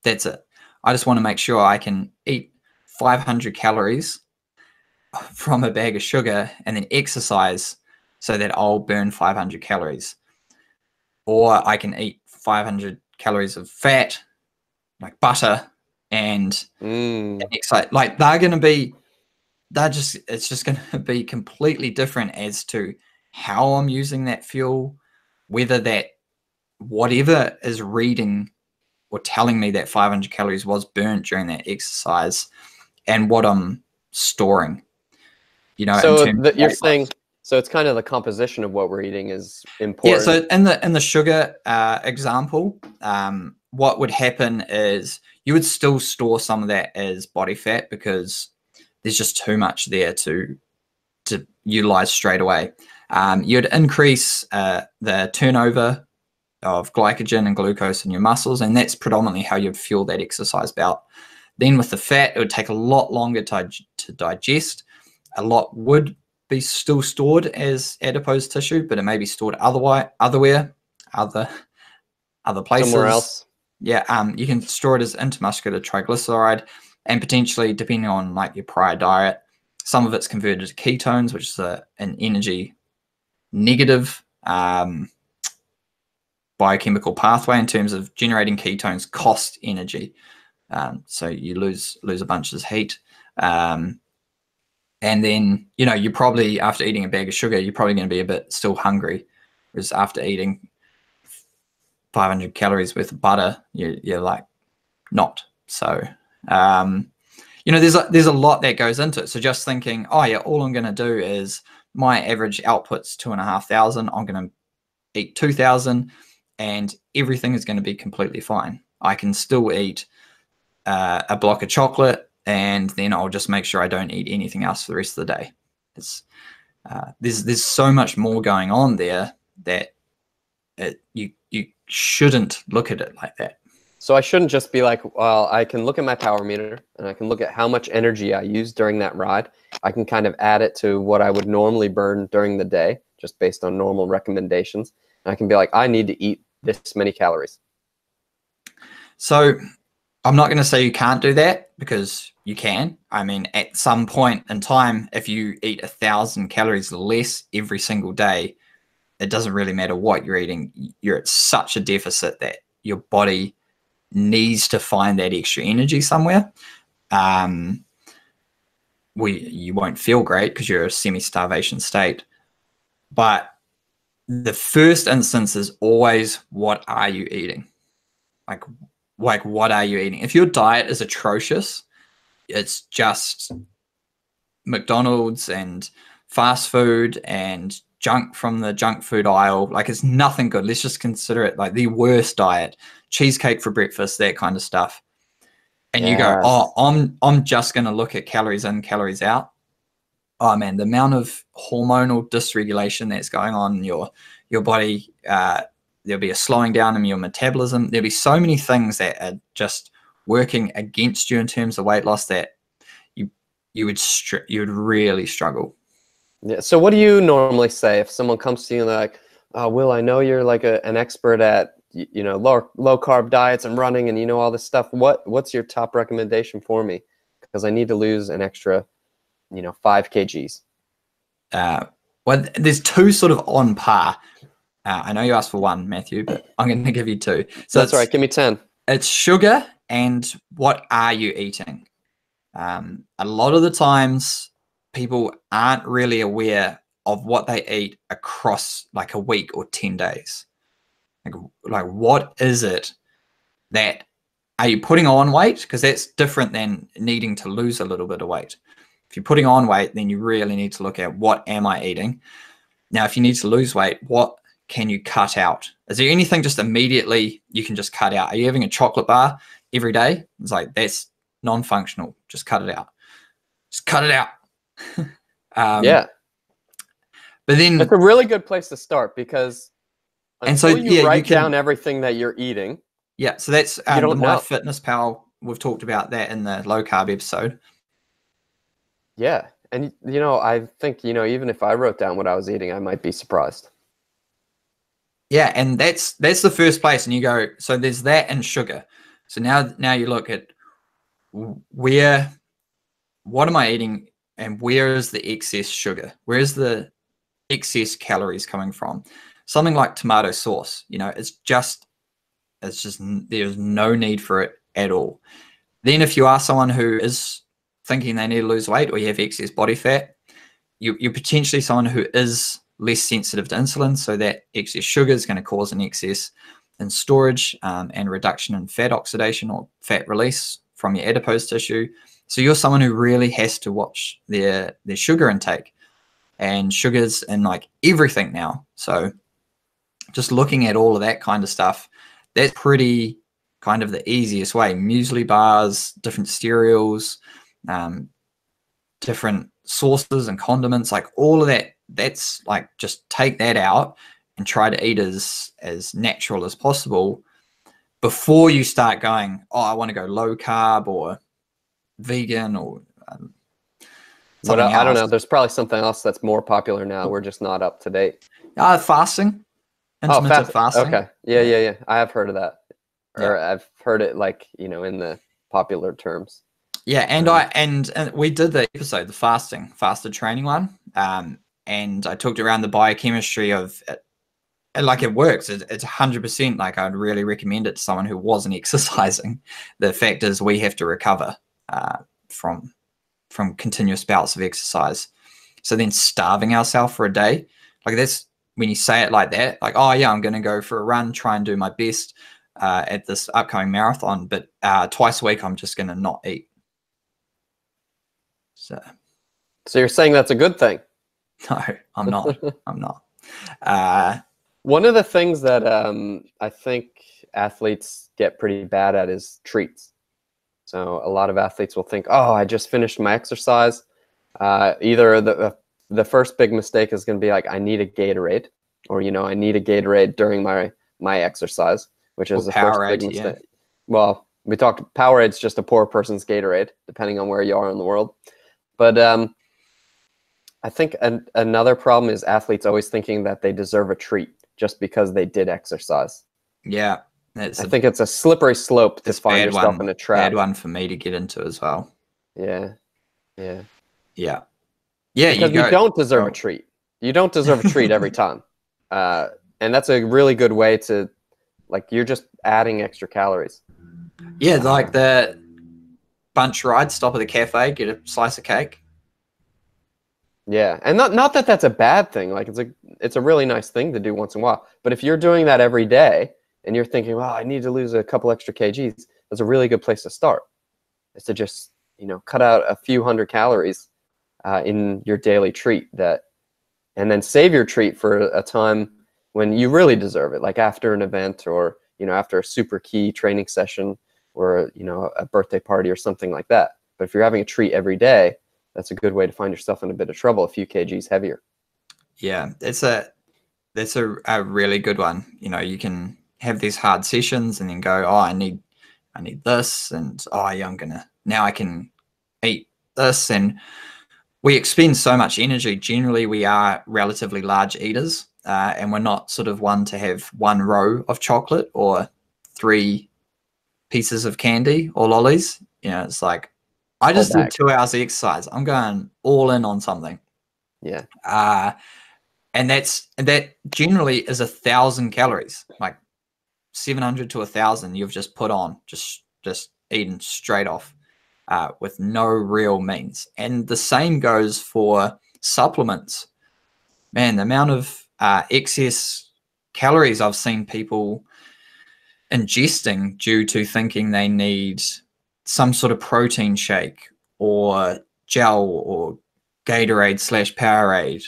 That's it. I just want to make sure I can eat 500 calories from a bag of sugar and then exercise so that I'll burn 500 calories. Or I can eat 500 calories of fat, like butter, and exercise. Like it's just going to be completely different as to how I'm using that fuel, whether that whatever is reading or telling me that 500 calories was burnt during that exercise, and what I'm storing, in So terms of you're weight saying loss. so it's kind of the composition of what we're eating is Yeah, important. so in the sugar example, what would happen is you would still store some of that as body fat because there's just too much there to utilize straight away. You'd increase the turnover of glycogen and glucose in your muscles, and that's predominantly how you'd fuel that exercise bout. Then with the fat, it would take a lot longer to digest. A lot would be still stored as adipose tissue, but it may be stored other Somewhere places. else. Yeah, you can store it as intramuscular triglyceride, and potentially, depending on like your prior diet, some of it's converted to ketones, which is an energy negative biochemical pathway in terms of generating ketones cost energy. So you lose a bunch of heat. And then, you're probably, after eating a bag of sugar, you're probably going to be a bit still hungry. Whereas after eating 500 calories worth of butter, you're like not. So, there's a lot that goes into it. So just thinking, oh yeah, all I'm going to do is my average output's 2,500. I'm going to eat 2,000 and everything is going to be completely fine. I can still eat a block of chocolate, and then I'll just make sure I don't eat anything else for the rest of the day. There's so much more going on there that you shouldn't look at it like that. So I shouldn't just be like, well, I can look at my power meter and I can look at how much energy I use during that ride. I can kind of add it to what I would normally burn during the day, just based on normal recommendations. And I can be like, I need to eat this many calories. So I'm not going to say you can't do that, because you can. I mean, at some point in time, if you eat 1,000 calories less every single day, it doesn't really matter what you're eating. You're at such a deficit that your body needs to find that extra energy somewhere. You won't feel great because you're a semi-starvation state. But the first instance is always, what are you eating? Like what are you eating? If your diet is atrocious, it's just McDonald's and fast food and junk from the junk food aisle. Like, it's nothing good. Let's just consider it like the worst diet. Cheesecake for breakfast, that kind of stuff. And you go, Yes. oh, I'm just going to look at calories in, calories out. Oh man, the amount of hormonal dysregulation that's going on in your body. There'll be a slowing down in your metabolism. There'll be so many things that are just working against you in terms of weight loss that you would really struggle. Yeah. So what do you normally say if someone comes to you and they're like, oh, Will, I know you're like an expert at low carb diets and running and all this stuff. What's your top recommendation for me? Because I need to lose an extra 5 kgs. Well, there's two sort of on par. I know you asked for one, Matthew, but I'm going to give you two. So That's right. Give me 10. It's sugar and what are you eating? A lot of the times people aren't really aware of what they eat across like a week or 10 days. Like what is it that, are you putting on weight? Because that's different than needing to lose a little bit of weight. If you're putting on weight, then you really need to look at what am I eating. Now, if you need to lose weight, what can you cut out? Is there anything just immediately you can just cut out? Are you having a chocolate bar every day? It's like, that's non-functional. Just cut it out. Just cut it out. Yeah. But then it's a really good place to start, because until you you write can, down everything that you're eating. Yeah, so that's you don't the know. MyFitnessPal. We've talked about that in the low carb episode. Yeah. And, I think, even if I wrote down what I was eating, I might be surprised. Yeah, and that's the first place. And you go, so there's that and sugar. So now you look at what am I eating, and where is the excess sugar? Where's the excess calories coming from? Something like tomato sauce, it's just there's no need for it at all. Then if you are someone who is thinking they need to lose weight, or you have excess body fat, you're potentially someone who is less sensitive to insulin, so that excess sugar is going to cause an excess in storage and reduction in fat oxidation or fat release from your adipose tissue. So you're someone who really has to watch their sugar intake, and sugars in like everything now. So just looking at all of that kind of stuff, that's pretty kind of the easiest way. Muesli bars, different cereals, different sauces and condiments, like all of that, that's like, just take that out and try to eat as natural as possible before you start going, oh, I want to go low carb or vegan or something else. I don't know. There's probably something else that's more popular now. We're just not up to date. Fasting. Intermittent fasting. Okay. Yeah. I have heard of that. Or I've heard it like, in the popular terms. Yeah, and we did the episode, the fasted training one. And I talked around the biochemistry of it, and like it works. It's 100%. Like I'd really recommend it to someone who wasn't exercising. The fact is, we have to recover from continuous bouts of exercise. So then starving ourselves for a day, like that's when you say it like that, like, oh yeah, I'm going to go for a run, try and do my best at this upcoming marathon, but twice a week I'm just going to not eat. So you're saying that's a good thing? No, I'm not. I'm not. One of the things that I think athletes get pretty bad at is treats. So a lot of athletes will think, oh, I just finished my exercise. Either the first big mistake is going to be like, I need a Gatorade, or, I need a Gatorade during my exercise, which is the first big mistake. Yeah. Well, we talked Powerade's just a poor person's Gatorade, depending on where you are in the world. But I think another problem is athletes always thinking that they deserve a treat just because they did exercise. Yeah. I think it's a slippery slope to find yourself in a trap. Bad one for me to get into as well. Yeah. Because you don't deserve a treat. You don't deserve a treat every time. And that's a really good way to, like, you're just adding extra calories. Yeah, like the bunch ride, stop at the cafe, get a slice of cake. Yeah, and not that that's a bad thing. Like it's a really nice thing to do once in a while. But if you're doing that every day and you're thinking, well, I need to lose a couple extra kgs, that's a really good place to start. Is to just cut out a few hundred calories in your daily treat, and then save your treat for a time when you really deserve it, like after an event, or after a super key training session, or a birthday party or something like that. But if you're having a treat every day, that's a good way to find yourself in a bit of trouble, a few kgs heavier. Yeah, that's a really good one. You can have these hard sessions and then go, oh, I need this, and oh yeah, now I can eat this. And we expend so much energy. Generally, we are relatively large eaters, and we're not sort of one to have one row of chocolate or 3 pieces of candy or lollies. It's like, I just did 2 hours of exercise. I'm going all in on something. Yeah. And that generally is 1,000 calories, like 700 to 1,000 you've just put on, just eaten straight off, with no real means. And the same goes for supplements. Man, the amount of excess calories I've seen people ingesting due to thinking they need some sort of protein shake or gel or Gatorade / Powerade,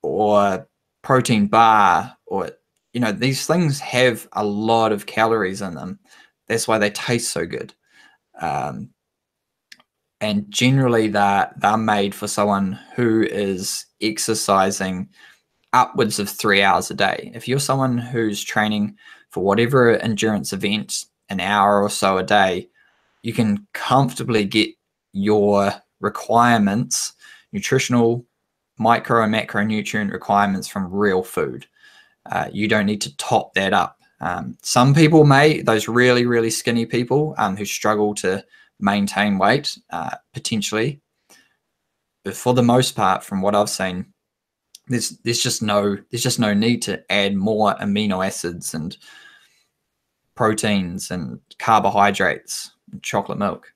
or protein bar, or these things have a lot of calories in them. That's why they taste so good. And generally they're made for someone who is exercising upwards of 3 hours a day. If you're someone who's training for whatever endurance event, an hour or so a day, you can comfortably get your requirements, nutritional, micro and macronutrient requirements, from real food. You don't need to top that up. Some people may, those really, really skinny people who struggle to maintain weight, potentially. But for the most part, from what I've seen, there's just no need to add more amino acids and proteins and carbohydrates and chocolate milk.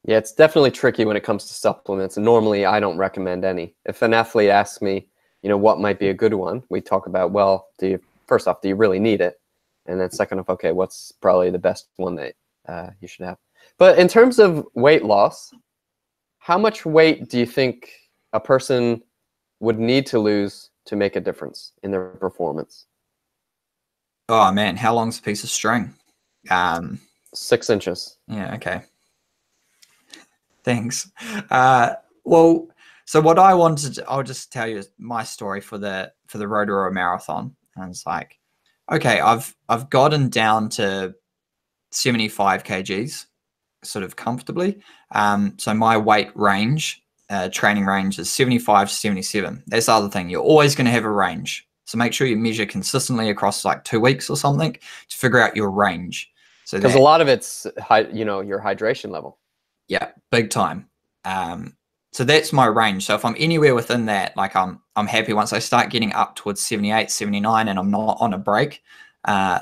Yeah, it's definitely tricky when it comes to supplements. And normally I don't recommend any. If an athlete asks me, what might be a good one, we talk about, well, first off, do you really need it? And then second off, okay, what's probably the best one that you should have? But in terms of weight loss, how much weight do you think a person would need to lose to make a difference in their performance? Oh man, how long's a piece of string? 6 inches. Yeah, okay. Thanks. Well, so what I wanted, I'll just tell you my story for the Rotorua Marathon. And it's like, okay, I've gotten down to 75 kgs, sort of comfortably. So my weight range, training range, is 75 to 77. That's the other thing. You're always going to have a range. So make sure you measure consistently across like 2 weeks or something to figure out your range. So because a lot of it's your hydration level. Yeah, big time. So that's my range. So if I'm anywhere within that, like I'm happy. Once I start getting up towards 78, 79, and I'm not on a break,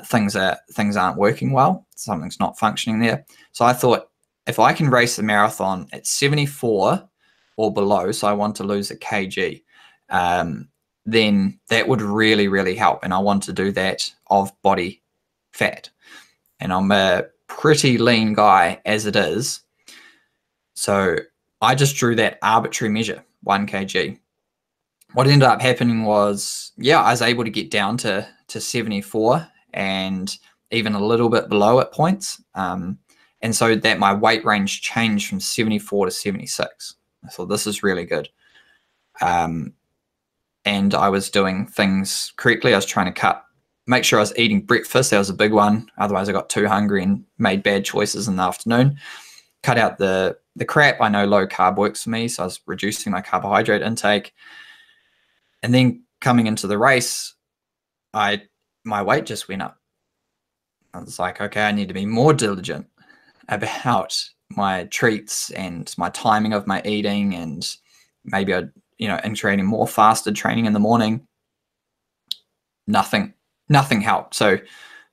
things aren't working well. Something's not functioning there. So I thought, if I can race the marathon at 74 or below, so I want to lose a kg, then that would really, really help. And I want to do that of body fat. And I'm a pretty lean guy as it is. So I just drew that arbitrary measure, 1 kg. What ended up happening was, I was able to get down to 74 and even a little bit below at points. And so that my weight range changed from 74 to 76. I thought, this is really good. And I was doing things correctly. I was trying to make sure I was eating breakfast. That was a big one. Otherwise I got too hungry and made bad choices in the afternoon. Cut out the crap. I know low carb works for me, so I was reducing my carbohydrate intake. And then coming into the race, my weight just went up. I was like, okay, I need to be more diligent about my treats and my timing of my eating, and maybe I'd, integrating more fasted training in the morning. Nothing helped. So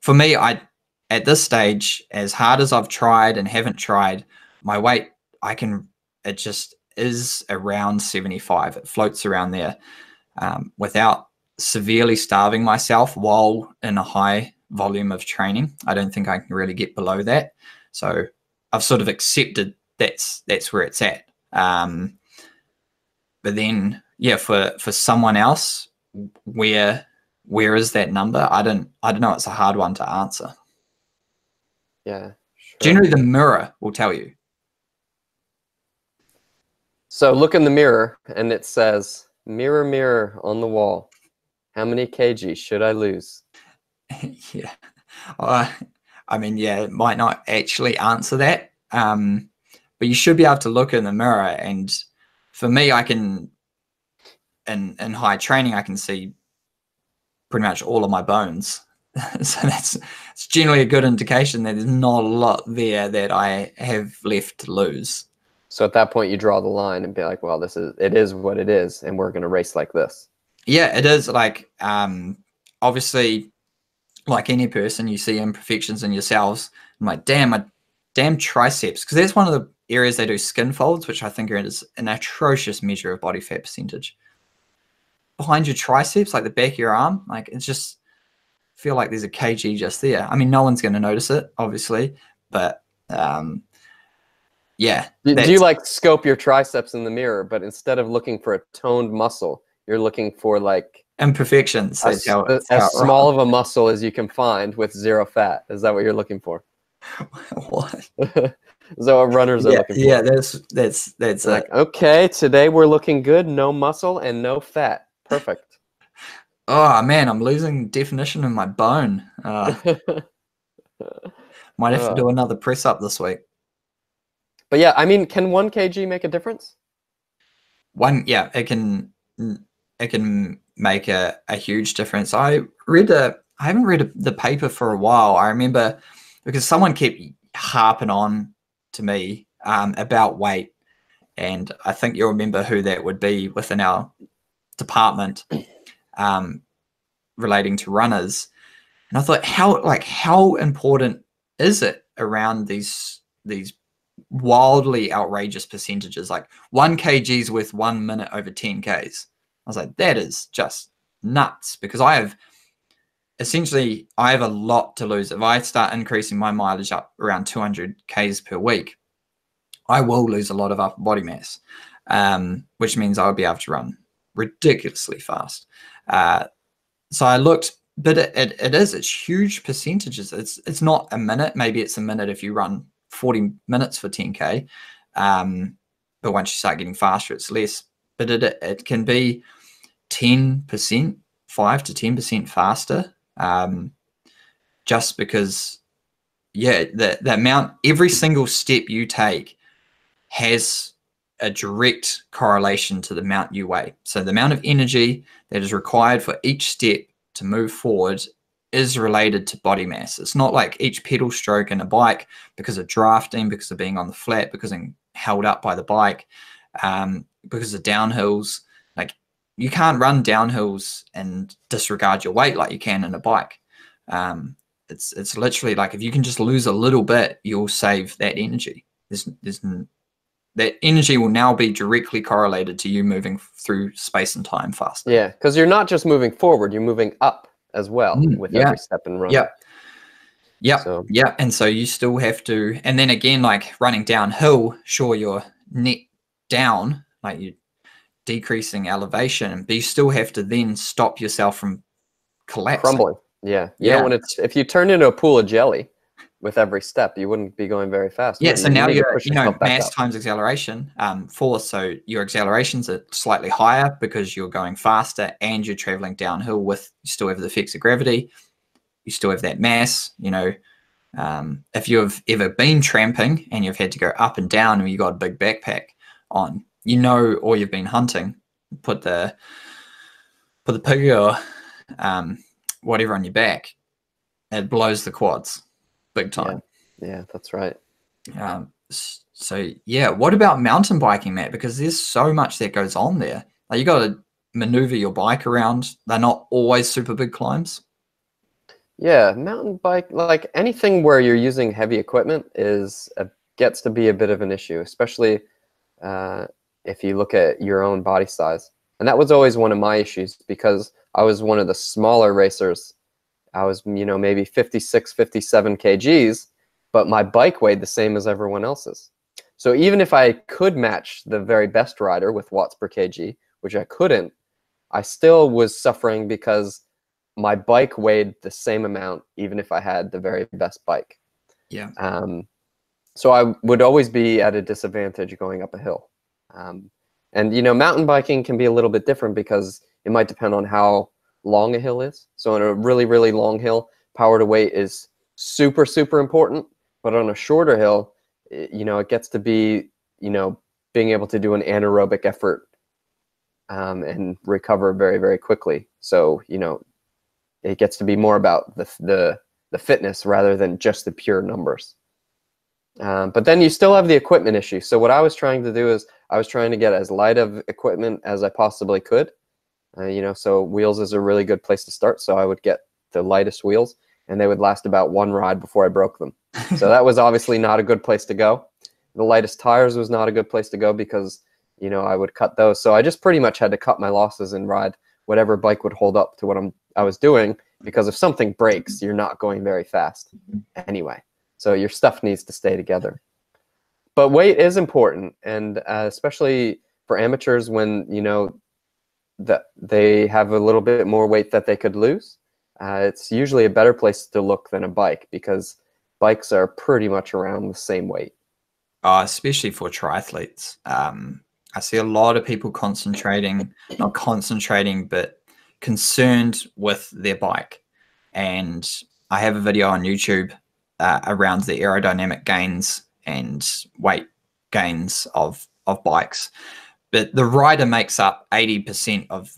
for me, at this stage, as hard as I've tried and haven't tried, my weight, it just is around 75. It floats around there, without severely starving myself while in a high volume of training. I don't think I can really get below that. So I've sort of accepted that's where it's at. But then, for someone else, where is that number? I don't know. It's a hard one to answer. Yeah, sure. Generally, the mirror will tell you. So look in the mirror, and it says, "Mirror, mirror on the wall, how many kg should I lose?" Yeah. It might not actually answer that, but you should be able to look in the mirror. And for me, I can, in high training, I can see pretty much all of my bones. So it's generally a good indication that there's not a lot there that I have left to lose. So at that point, you draw the line and be like, well, it is what it is, and we're going to race like this. Yeah, it is. Like, obviously, like any person, you see imperfections in yourselves. I'm like, my damn triceps, because that's one of the areas they do skin folds, which I think is an atrocious measure of body fat percentage. Behind your triceps, like the back of your arm, like it's just feel like there's a kg just there. I mean, no one's going to notice it, obviously, but yeah, Do you that's like scope your triceps in the mirror, but instead of looking for a toned muscle, you're looking for like imperfections. That's how as it rolls. small of a muscle as you can find with zero fat? Is that what you're looking for? What? Is that what runners are Yeah, looking yeah, for? that's it. Like, okay, today we're looking good, no muscle and no fat. Perfect. Oh man, I'm losing definition in my bone. Might have to Uh, do another press up this week. but yeah, I mean, can 1 kg make a difference? Yeah, it can make a huge difference. I haven't read the paper for a while. I remember because someone kept harping on to me about weight, and I think you'll remember who that would be within our department, um, relating to runners. And I thought, how important is it around these wildly outrageous percentages? Like 1 kg is worth 1 minute over 10 Ks. I was like, that is just nuts, because I have a lot to lose. If I start increasing my mileage up around 200 Ks per week, I will lose a lot of upper body mass, which means I'll be able to run ridiculously fast. So I looked, but it's huge percentages. It's not a minute. Maybe it's a minute if you run 40 minutes for 10K. But once you start getting faster, it's less. But it can be 10%, 5 to 10% faster. Just because, yeah, the amount, every single step you take has a direct correlation to the amount you weigh. So the amount of energy that is required for each step to move forward is related to body mass. It's not like each pedal stroke in a bike, because of drafting, because of being on the flat, because I'm held up by the bike, because of downhills. Like, you can't run downhills and disregard your weight like you can in a bike. It's literally like, if you can just lose a little bit, you'll save that energy. That energy will now be directly correlated to you moving through space and time faster. Yeah, because you're not just moving forward, you're moving up as well with Yeah. every step in running. Yeah. And so you still have to, and then again, like running downhill, sure, you're net down, like you're decreasing elevation, but you still have to then stop yourself from collapsing. Crumbling. Yeah. You don't want to, if you turn into a pool of jelly with every step, you wouldn't be going very fast. Yeah, so now need to you're, push yourself back mass up. times acceleration, force. So your accelerations are slightly higher because you're going faster and you're traveling downhill with, you still have the effects of gravity. You still have that mass, if you've ever been tramping and you've had to go up and down and you got a big backpack on, or you've been hunting, put the pig or whatever on your back, it blows the quads big time. Yeah, that's right. So yeah, what about mountain biking, Matt? Because there's so much that goes on there. Like, you got to maneuver your bike around. They're not always super big climbs. Yeah, mountain bike, like anything where you're using heavy equipment, gets to be a bit of an issue, especially if you look at your own body size. And that was always one of my issues, because I was one of the smaller racers. I was, maybe 56, 57 kgs, but my bike weighed the same as everyone else's. So even if I could match the very best rider with watts per kg, which I couldn't, I still was suffering because my bike weighed the same amount, even if I had the very best bike. Yeah. So I would always be at a disadvantage going up a hill. And mountain biking can be a little bit different because it might depend on how long a hill is. So on a really, really long hill, power to weight is super, super important. But on a shorter hill, it gets to be, being able to do an anaerobic effort and recover very, very quickly. So, it gets to be more about the fitness rather than just the pure numbers. But then you still have the equipment issue. So what I was trying to do is I was trying to get as light of equipment as I possibly could. So wheels is a really good place to start. So I would get the lightest wheels, and they would last about one ride before I broke them. So that was obviously not a good place to go. The lightest tires was not a good place to go because, I would cut those. So I just pretty much had to cut my losses and ride whatever bike would hold up to what I was doing, because if something breaks, you're not going very fast anyway. So your stuff needs to stay together. But weight is important, and especially for amateurs when that they have a little bit more weight that they could lose. It's usually a better place to look than a bike because bikes are pretty much around the same weight. Especially for triathletes. I see a lot of people not concentrating, but concerned with their bike. And I have a video on YouTube around the aerodynamic gains and weight gains of bikes. But the rider makes up 80% of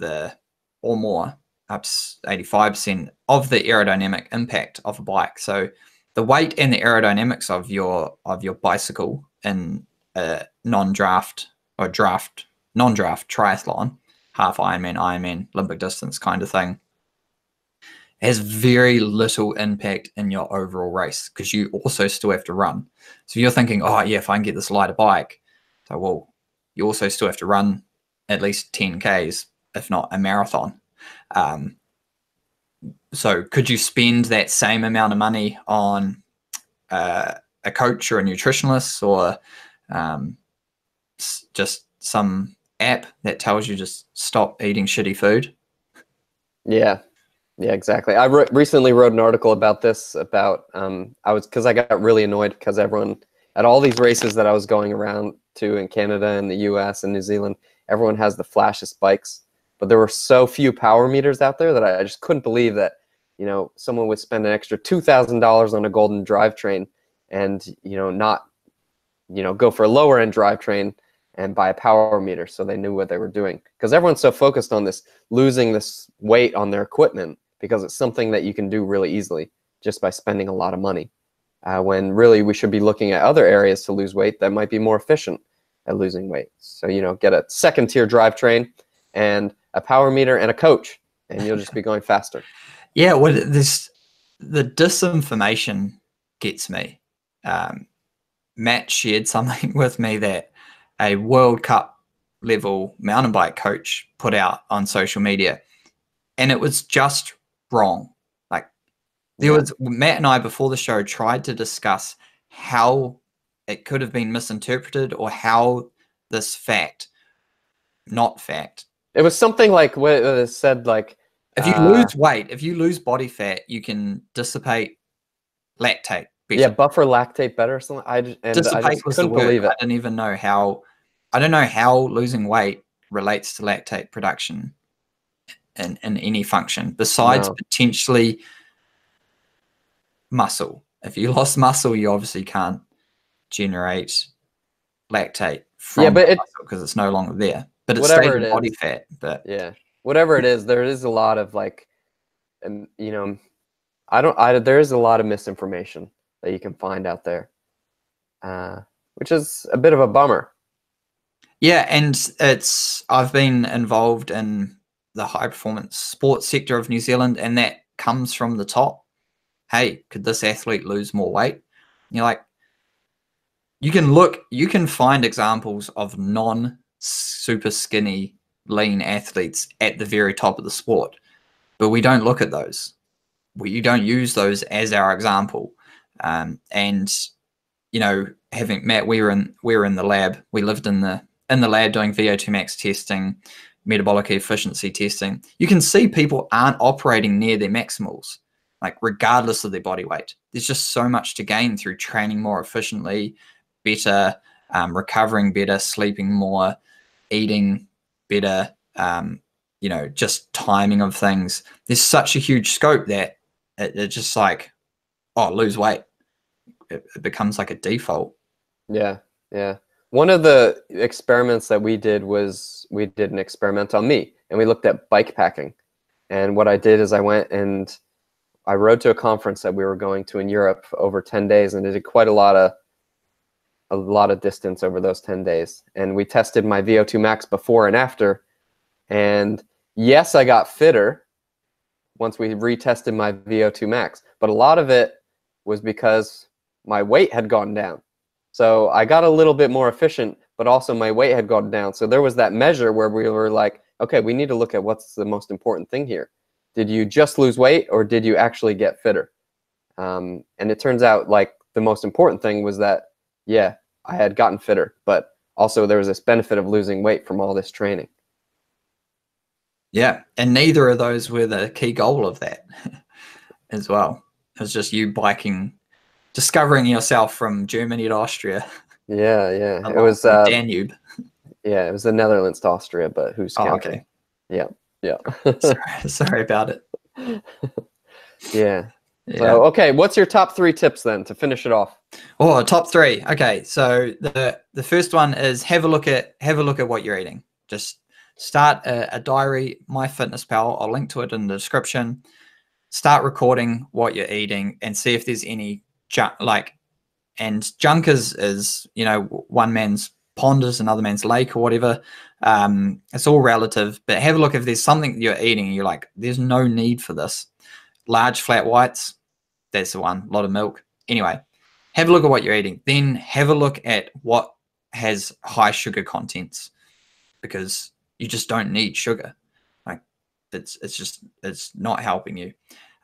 or more, up to 85% of the aerodynamic impact of a bike. So the weight and the aerodynamics of your bicycle in a non-draft triathlon, half Ironman, Olympic distance kind of thing, has very little impact in your overall race because you also still have to run. So you're thinking, oh yeah, if I can get this lighter bike, so well, you also still have to run at least 10 Ks, if not a marathon. So could you spend that same amount of money on a coach or a nutritionist or just some app that tells you just stop eating shitty food? Yeah, yeah, exactly. I recently wrote an article about this. Because I got really annoyed because everyone at all these races that I was going around to in Canada and the U.S. and New Zealand, everyone has the flashiest bikes, but there were so few power meters out there that I just couldn't believe that someone would spend an extra $2,000 on a golden drivetrain and not go for a lower end drivetrain and buy a power meter so they knew what they were doing, because everyone's so focused on losing this weight on their equipment because it's something that you can do really easily just by spending a lot of money, when really we should be looking at other areas to lose weight that might be more efficient at losing weight. So get a second tier drivetrain and a power meter and a coach, and you'll just be going faster. Yeah, well, the disinformation gets me. Matt shared something with me that a World Cup level mountain bike coach put out on social media, and it was just wrong. Like Matt and I before the show tried to discuss how it could have been misinterpreted or how this not fact. It was something like what it said, like if you lose weight, if you lose body fat, you can dissipate lactate better. Yeah, buffer lactate better or something. I just couldn't believe it. I didn't even know how. I don't know how losing weight relates to lactate production in any function besides potentially muscle. If you lost muscle, you obviously can't generate lactate from muscle because it's no longer there. But it stays in body fat. But yeah, whatever it is, there is a lot of there is a lot of misinformation that you can find out there, which is a bit of a bummer. Yeah, and I've been involved in the high performance sports sector of New Zealand, and that comes from the top. Hey, could this athlete lose more weight? And you're like, you can find examples of non-super skinny, lean athletes at the very top of the sport, but we don't look at those. We don't use those as our example. And having Matt, we were in the lab. We lived in the lab doing VO2 max testing, metabolic efficiency testing. You can see people aren't operating near their maximals, like regardless of their body weight. There's just so much to gain through training more efficiently, better, recovering better, sleeping more, eating better, just timing of things. There's such a huge scope that it's just like, lose weight. It becomes like a default. Yeah, yeah. One of the experiments that we did was we did an experiment on me, and we looked at bike packing. And what I did is I went and I rode to a conference that we were going to in Europe over 10 days, and I did quite a lot of distance over those 10 days. And we tested my VO2 max before and after. And yes, I got fitter once we retested my VO2 max, but a lot of it was because my weight had gone down. So I got a little bit more efficient, but also my weight had gone down. So there was that measure where we were like, okay, we need to look at what's the most important thing here. Did you just lose weight or did you actually get fitter? And it turns out like the most important thing was that, yeah, I had gotten fitter, but also there was this benefit of losing weight from all this training. Yeah, and neither of those were the key goal of that as well. It was just you biking, discovering yourself from Germany to Austria. Yeah, yeah. It Along was the Danube. yeah, it was the Netherlands to Austria, but who's counting? Okay. Yeah, yeah. Sorry about it. Yeah. Yeah. So, okay, what's your top 3 tips then to finish it off? Oh, top 3. Okay, so the first one is have a look at what you're eating. Just start a diary, MyFitnessPal. I'll link to it in the description. Start recording what you're eating and see if there's any junk. And junk is one man's pond is another man's lake or whatever. It's all relative, but have a look if there's something you're eating and you're like, there's no need for this. Large flat whites, that's the one. A lot of milk. Anyway, have a look at what you're eating. Then have a look at what has high sugar contents, because you just don't need sugar. Like it's not helping you.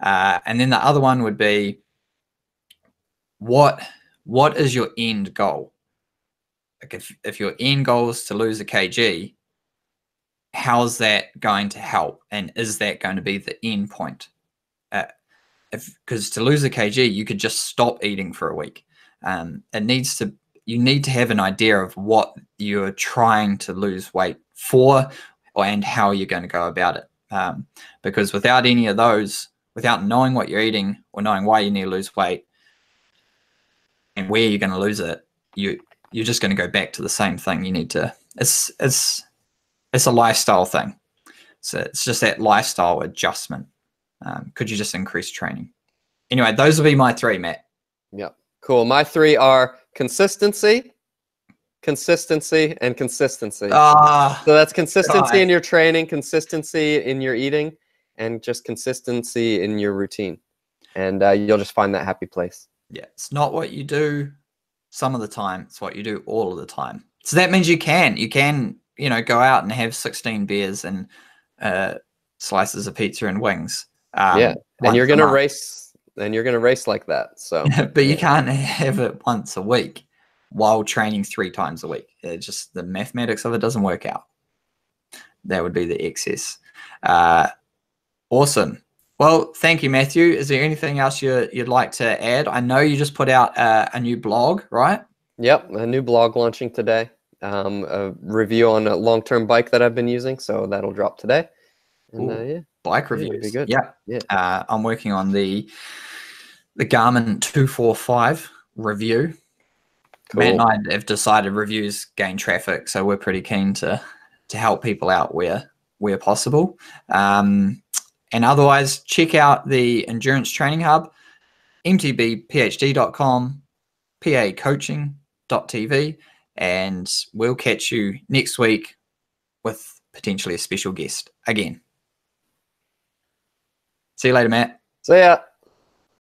And then the other one would be what is your end goal? Like if your end goal is to lose a kg, how's that going to help? And is that going to be the end point? Because to lose a kg, you could just stop eating for a week. You need to have an idea of what you're trying to lose weight for, and how you're going to go about it. Because without any of those, without knowing what you're eating or knowing why you need to lose weight and where you're going to lose it, you're just going to go back to the same thing. You need to. It's a lifestyle thing. So it's just that lifestyle adjustment. Could you just increase training? Anyway, those will be my 3, Matt. Yep. Cool. My 3 are consistency, consistency, and consistency. So that's consistency in your training, consistency in your eating, and just consistency in your routine. And you'll just find that happy place. Yeah, it's not what you do some of the time. It's what you do all of the time. So that means you can go out and have 16 beers and slices of pizza and wings. Yeah, and you're gonna race, like that. So, but you can't have it once a week while training 3 times a week. It's just the mathematics of it doesn't work out. That would be the excess. Awesome. Well, thank you, Matthew. Is there anything else you'd like to add? I know you just put out a new blog, right? Yep, a new blog launching today. A review on a long-term bike that I've been using, so that'll drop today. And yeah, bike reviews. Be good. Yeah. I'm working on the Garmin 245 review. Cool. Matt and I have decided reviews gain traffic, so we're pretty keen to help people out where possible. And otherwise, check out the Endurance Training Hub, mtbphd.com, pacoaching.tv, and we'll catch you next week with potentially a special guest again. See you later, Matt. See ya.